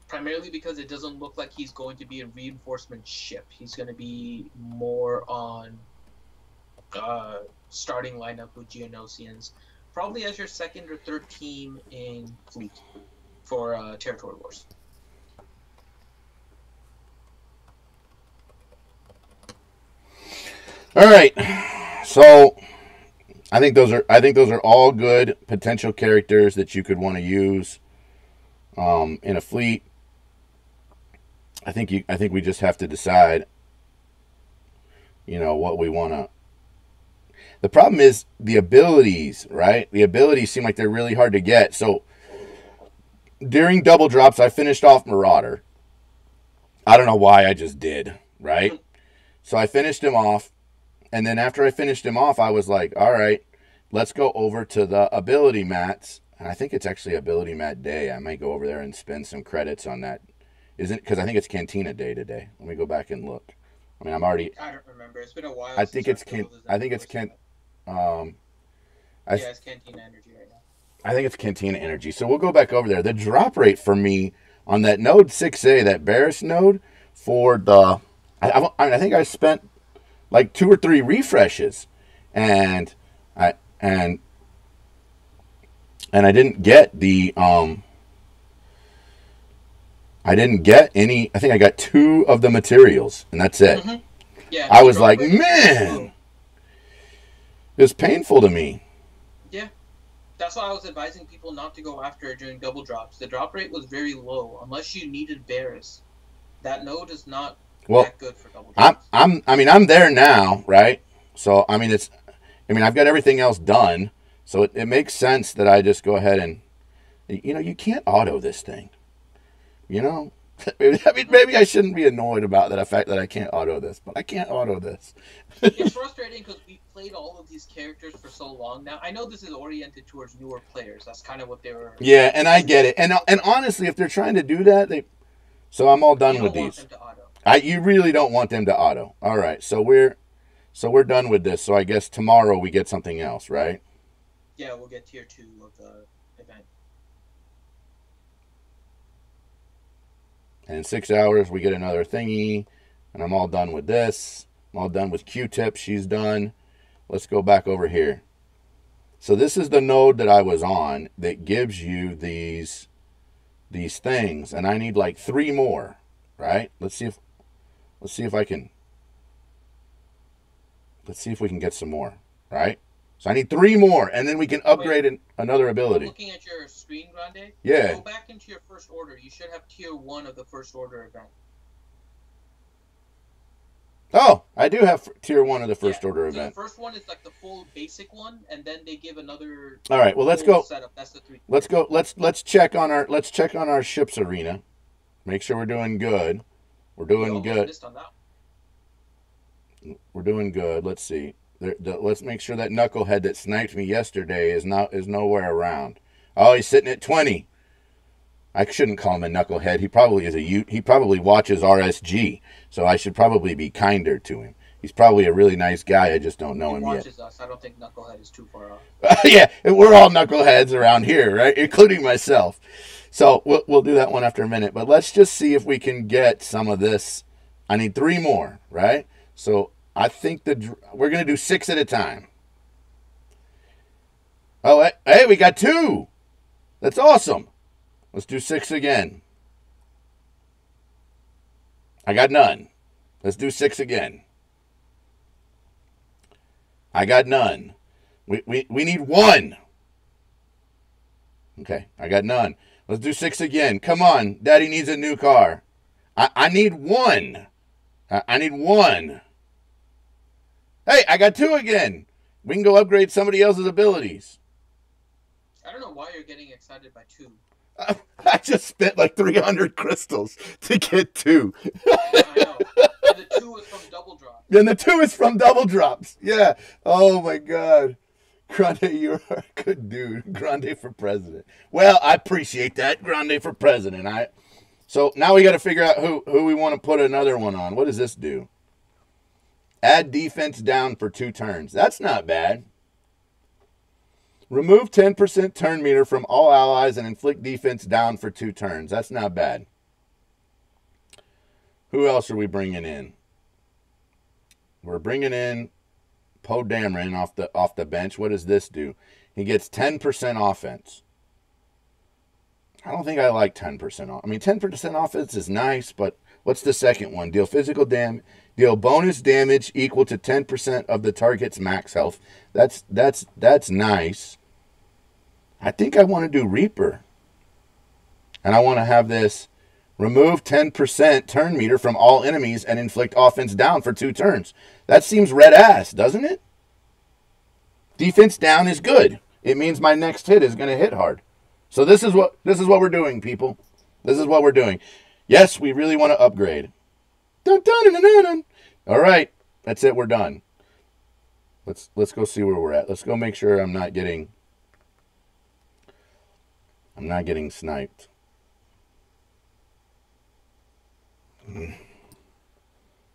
Primarily because it doesn't look like he's going to be a reinforcement ship. He's going to be more on starting lineup with Geonosians, probably as your 2nd or 3rd team in fleet for Territory Wars. All right, so I think those are all good potential characters that you could want to use in a fleet. I think we just have to decide, what we want to. The problem is the abilities, right? The abilities seem like they're really hard to get. So during double drops, I finished off Marauder. I don't know why, I just did, right? So I finished him off. And then after I finished him off, I was like, all right, let's go over to the ability mats. And I think it's actually ability mat day. I might go over there and spend some credits on that. Because I think it's Cantina day today. Let me go back and look. I mean, I don't remember. It's been a while. I think it's Cantina Energy right now. I think it's Cantina Energy. So we'll go back over there. The drop rate for me on that node 6A, that Barris node, for the... I think I spent like 2 or 3 refreshes, and And I didn't get the I didn't get any. I think I got 2 of the materials, and that's it. Mm-hmm. Yeah, I the was drop like, rate is man, low. it was painful to me. Yeah. That's why I was advising people not to go after it during double drops. The drop rate was very low. Unless you needed Varus, that node is not that good for double drops. I'm there now, right? So I've got everything else done. So it makes sense that I just go ahead and, you can't auto this thing. Maybe I shouldn't be annoyed about the fact that I can't auto this, but I can't auto this. It's frustrating because we played all of these characters for so long now. I know this is oriented towards newer players. That's kind of what they were. Yeah, and I get it. And honestly, if they're trying to do that, so I'm all done with these. You don't want them to auto. You really don't want them to auto. All right, so we're done with this. So I guess tomorrow we get something else, right? Yeah, we'll get tier 2 of the event. And in 6 hours we get another thingy, and I'm all done with this. I'm all done with Q-tip. She's done. Let's go back over here. So this is the node that I was on that gives you these things, and I need like 3 more, right? Let's see if we can get some more, right? So I need 3 more, and then we can upgrade another ability. I'm looking at your screen, Grande. Yeah. Go back into your first order. You should have tier 1 of the first order event. Oh, I do have tier 1 of the first order event. The first one is like the full basic one, and then they give another. All right. Well, let's go. Setup. That's the 3. Let's go. Let's check on our ships arena. Make sure we're doing good. We're doing good. Missed on that. We're doing good. Let's see. Let's make sure that knucklehead that sniped me yesterday is nowhere around. Oh, he's sitting at 20. I shouldn't call him a knucklehead. He probably is he probably watches RSG, so I should probably be kinder to him. He's probably a really nice guy. I just don't know him yet. He watches us. I don't think knucklehead is too far off. Yeah, we're all knuckleheads around here, right? Including myself. So we'll do that one after a minute. But let's just see if we can get some of this. I need 3 more, right? So I think we're going to do 6 at a time. Oh, hey, we got 2. That's awesome. Let's do 6 again. I got none. Let's do 6 again. I got none. We need 1. Okay, I got none. Let's do 6 again. Come on, Daddy needs a new car. I need 1. I need 1. Hey, I got 2 again. We can go upgrade somebody else's abilities. I don't know why you're getting excited by 2. I just spent like 300 crystals to get 2. I know. And the 2 is from double drops. And the 2 is from double drops. Yeah. Oh my God. Grande, you're a good dude. Grande for president. Well, I appreciate that. Grande for president. So now we got to figure out who we want to put another one on. What does this do? Add defense down for 2 turns. That's not bad. Remove 10% turn meter from all allies and inflict defense down for 2 turns. That's not bad. Who else are we bringing in? We're bringing in Poe Dameron off the bench. What does this do? He gets 10% offense. I don't think I like 10% off. I mean, 10% offense is nice, but what's the second one? Deal physical damage. Deal bonus damage equal to 10% of the target's max health. That's nice. I think I want to do Reaper. And I want to have this remove 10% turn meter from all enemies and inflict offense down for 2 turns. That seems red ass, doesn't it? Defense down is good. It means my next hit is going to hit hard. So this is what we're doing, people. This is what we're doing. Yes, we really want to upgrade. Dun, dun, dun, dun, dun. All right, that's it. We're done. Let's go see where we're at. Let's go make sure I'm not getting sniped.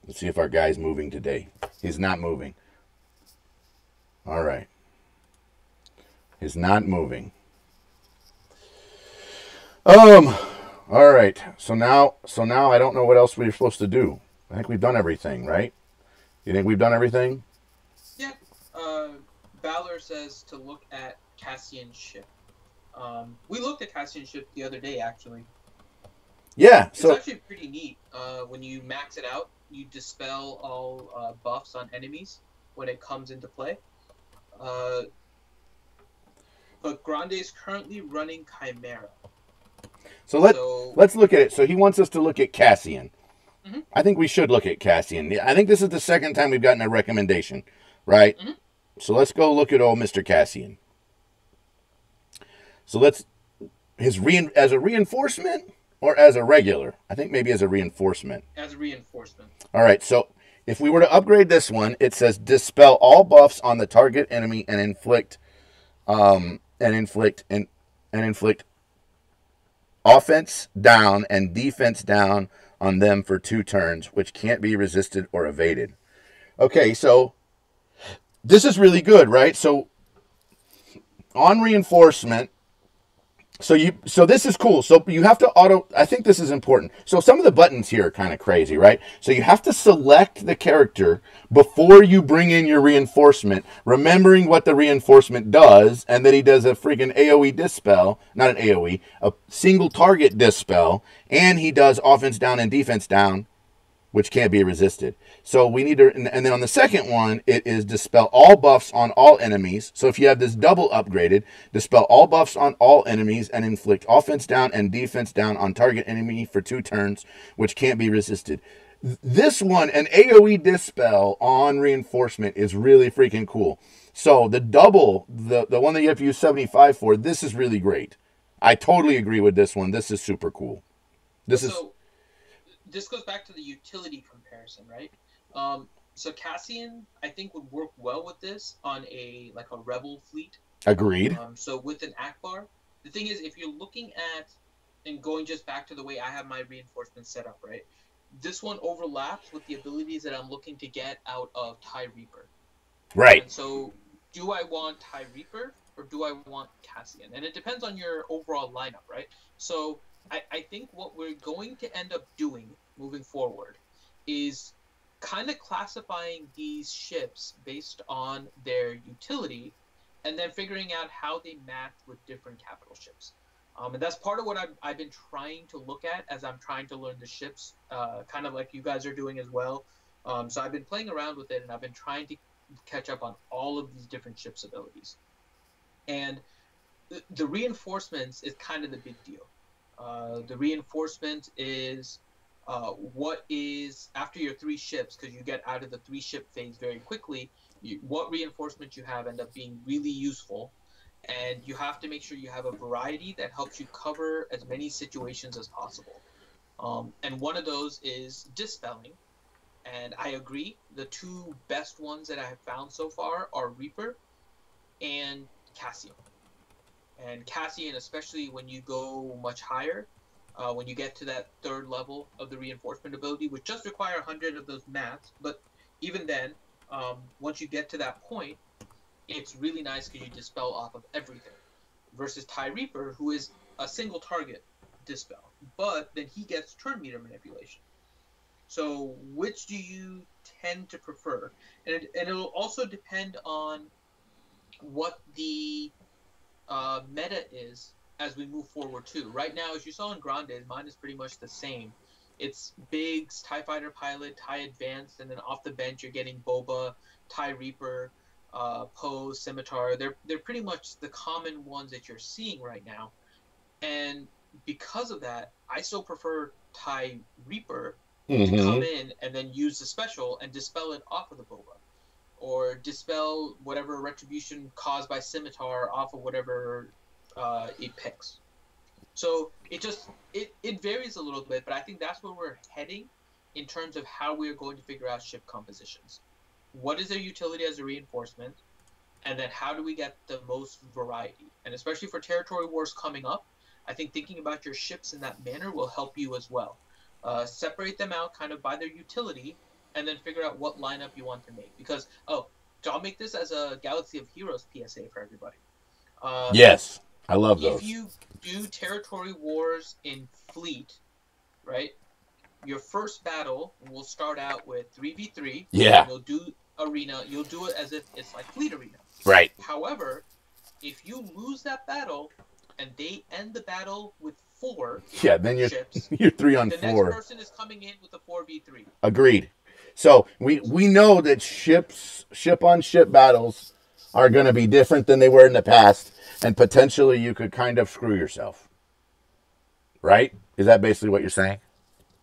Let's see if our guy's moving today. He's not moving. All right. He's not moving. All right. So now I don't know what else we're supposed to do. I think we've done everything, right? You think we've done everything? Yeah. Valor says to look at Cassian's ship. We looked at Cassian ship the other day, actually. Yeah, It's so actually pretty neat. When you max it out, you dispel all buffs on enemies when it comes into play. Uh, but Grande is currently running Chimera. so So, let's look at it. So he wants us to look at Cassian. mhm, I think we should look at Cassian. I think this is the second time we've gotten a recommendation, right? mhm. So let's go look at old Mr. Cassian. So let's as a reinforcement or as a regular. I think maybe as a reinforcement. As a reinforcement. All right. So if we were to upgrade this one, it says dispel all buffs on the target enemy and inflict and inflict offense down and defense down on them for 2 turns, which can't be resisted or evaded. Okay, so this is really good, right? So on reinforcement, so this is cool. So you have to I think this is important. So some of the buttons here are kind of crazy, right? So you have to select the character before you bring in your reinforcement, remembering what the reinforcement does, and that he does a freaking AoE dispel, not an AoE, a single target dispel, and he does offense down and defense down, which can't be resisted. So we need to, and then on the second one, it is dispel all buffs on all enemies. So if you have this double upgraded, dispel all buffs on all enemies and inflict offense down and defense down on target enemy for 2 turns, which can't be resisted. This one, an AoE dispel on reinforcement, is really freaking cool. So the double, the one that you have to use 75 for, this is really great. I totally agree with this one. This is super cool. This goes back to the utility comparison, right? So Cassian, I think, would work well with this on a rebel fleet. Agreed. So with an Akbar, the thing is, if you're looking at and going just back to the way I have my reinforcements set up, right? This one overlaps with the abilities that I'm looking to get out of TIE Reaper. Right. And so, do I want TIE Reaper or do I want Cassian? And it depends on your overall lineup, right? So I think what we're going to end up doing moving forward is kind of classifying these ships based on their utility and then figuring out how they match with different capital ships. And that's part of what I've been trying to look at as I'm trying to learn the ships, kind of like you guys are doing as well. So I've been playing around with it and I've been trying to catch up on all of these different ships' abilities. And the reinforcements is kind of the big deal. The reinforcement is what is after your 3 ships, because you get out of the 3 ship phase very quickly. What reinforcement you have end up being really useful, and you have to make sure you have a variety that helps you cover as many situations as possible. And one of those is dispelling, and I agree. The 2 best ones that I have found so far are Reaper and Cassian. And Cassian, especially when you go much higher, when you get to that 3rd level of the reinforcement ability, which just require 100 of those mats, but even then, once you get to that point, it's really nice because you dispel off of everything. Versus TIE Reaper, who is a single target dispel, but then he gets turn meter manipulation. So which do you tend to prefer? And it'll also depend on what the meta is as we move forward too. Right now, as you saw in Grande, mine is pretty much the same. It's Biggs, TIE Fighter Pilot, TIE Advanced, and then off the bench you're getting Boba, TIE Reaper, Poe, Scimitar. They're pretty much the common ones that you're seeing right now. And because of that, I still prefer TIE Reaper to come in and then use the special and dispel it off of the Boba. Or dispel whatever retribution caused by Scimitar off of whatever it picks. So it varies a little bit, but I think that's where we're heading in terms of how we're going to figure out ship compositions. What is their utility as a reinforcement? And then how do we get the most variety? And especially for territory wars coming up, I think thinking about your ships in that manner will help you as well. Separate them out kind of by their utility, and then figure out what lineup you want to make. Because, so I'll make this as a Galaxy of Heroes PSA for everybody. Yes, I love those. If you do territory wars in fleet, right, your first battle will start out with 3v3. Yeah. You'll do arena. You'll do it as if it's like fleet arena. Right. However, if you lose that battle and they end the battle with 4 Yeah, then ships, you're 3 on the 4. next person is coming in with a 4v3. Agreed. So we know that ship on ship battles are going to be different than they were in the past, and potentially you could kind of screw yourself. Right? Is that basically what you're saying?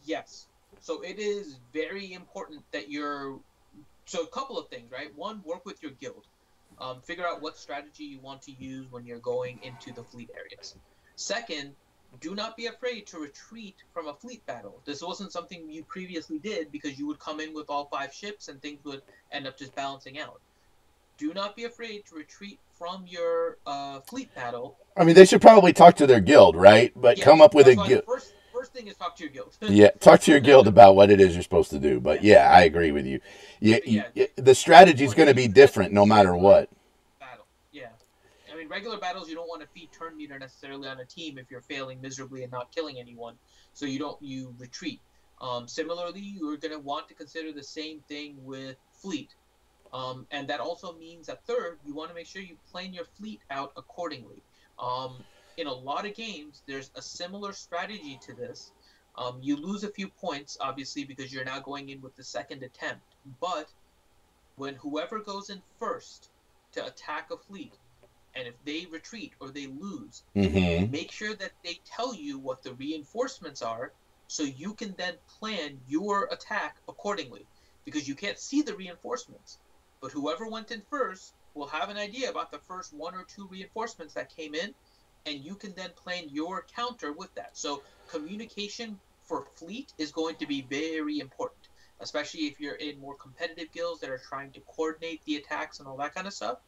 Yes. So it is very important that you're. So a couple of things, right? One, work with your guild. Figure out what strategy you want to use when you're going into the fleet areas. Second, do not be afraid to retreat from a fleet battle. This wasn't something you previously did because you would come in with all 5 ships and things would end up just balancing out. Do not be afraid to retreat from your fleet battle. I mean, they should probably talk to their guild, right? But come up with a guild. First thing is talk to your guild. Yeah, talk to your guild about what it is you're supposed to do. But yeah, I agree with you. The strategy is going to be different no matter what. Battle. Yeah. I mean, regular battles, you don't want to feed turn meter necessarily on a team if you're failing miserably and not killing anyone. So you retreat. Similarly, you're going to want to consider the same thing with fleet. And that also means that third, you want to make sure you plan your fleet out accordingly. In a lot of games, there's a similar strategy to this. You lose a few points, obviously, because you're now going in with the second attempt. But when whoever goes in first to attack a fleet, and if they retreat or they lose, make sure that they tell you what the reinforcements are so you can then plan your attack accordingly. Because you can't see the reinforcements. But whoever went in first will have an idea about the first 1 or 2 reinforcements that came in, and you can then plan your counter with that. So communication for fleet is going to be very important, especially if you're in more competitive guilds that are trying to coordinate the attacks and all that kind of stuff.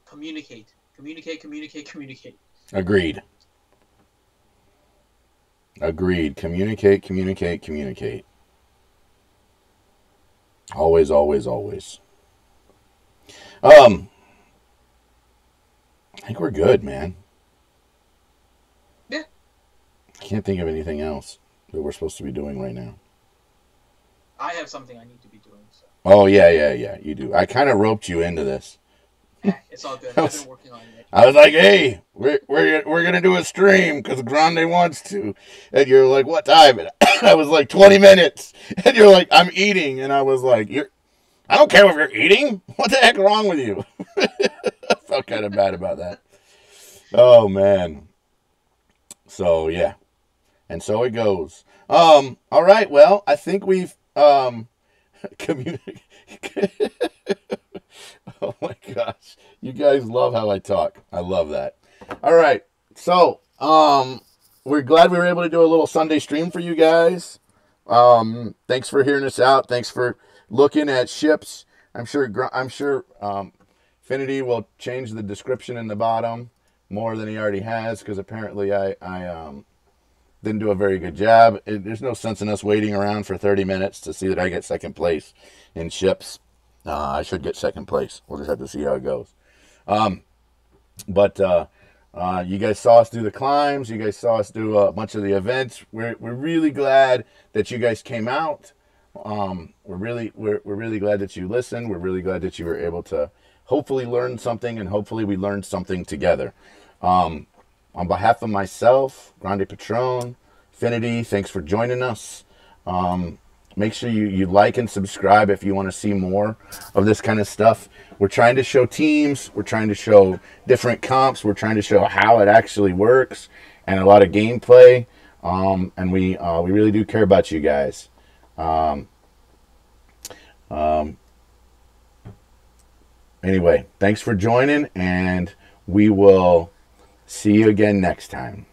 Communicate. Agreed. Communicate. Always. I think we're good, man. Yeah. I can't think of anything else that we're supposed to be doing right now. I have something I need to be doing. So. Oh, yeah, you do. I kind of roped you into this. It's all good. I've been working on it. I was like, hey, we're going to do a stream because Grande wants to. And you're like, what time? And I was like, 20 minutes. And you're like, I'm eating. And I was like, I don't care if you're eating. What the heck is wrong with you? I felt kind of bad about that. Oh, man. So, yeah. And so it goes. All right. Well, I think we've communicated. Oh, my gosh. You guys love how I talk. I love that. All right. So, we're glad we were able to do a little Sunday stream for you guys. Thanks for hearing us out. Thanks for looking at ships. I'm sure Finity will change the description in the bottom more than he already has because apparently I didn't do a very good job. There's no sense in us waiting around for 30 minutes to see that I get second place in ships. I should get second place. We'll just have to see how it goes. But you guys saw us do the climbs. You guys saw us do a bunch of the events. We're really glad that you guys came out. We're really glad that you listened. We're really glad that you were able to hopefully learn something, and hopefully we learned something together. On behalf of myself, Grandepatron, Finity, thanks for joining us. Make sure you like and subscribe if you want to see more of this kind of stuff. We're trying to show teams. We're trying to show different comps. We're trying to show how it actually works and a lot of gameplay. And we really do care about you guys. Anyway, thanks for joining, and we will see you again next time.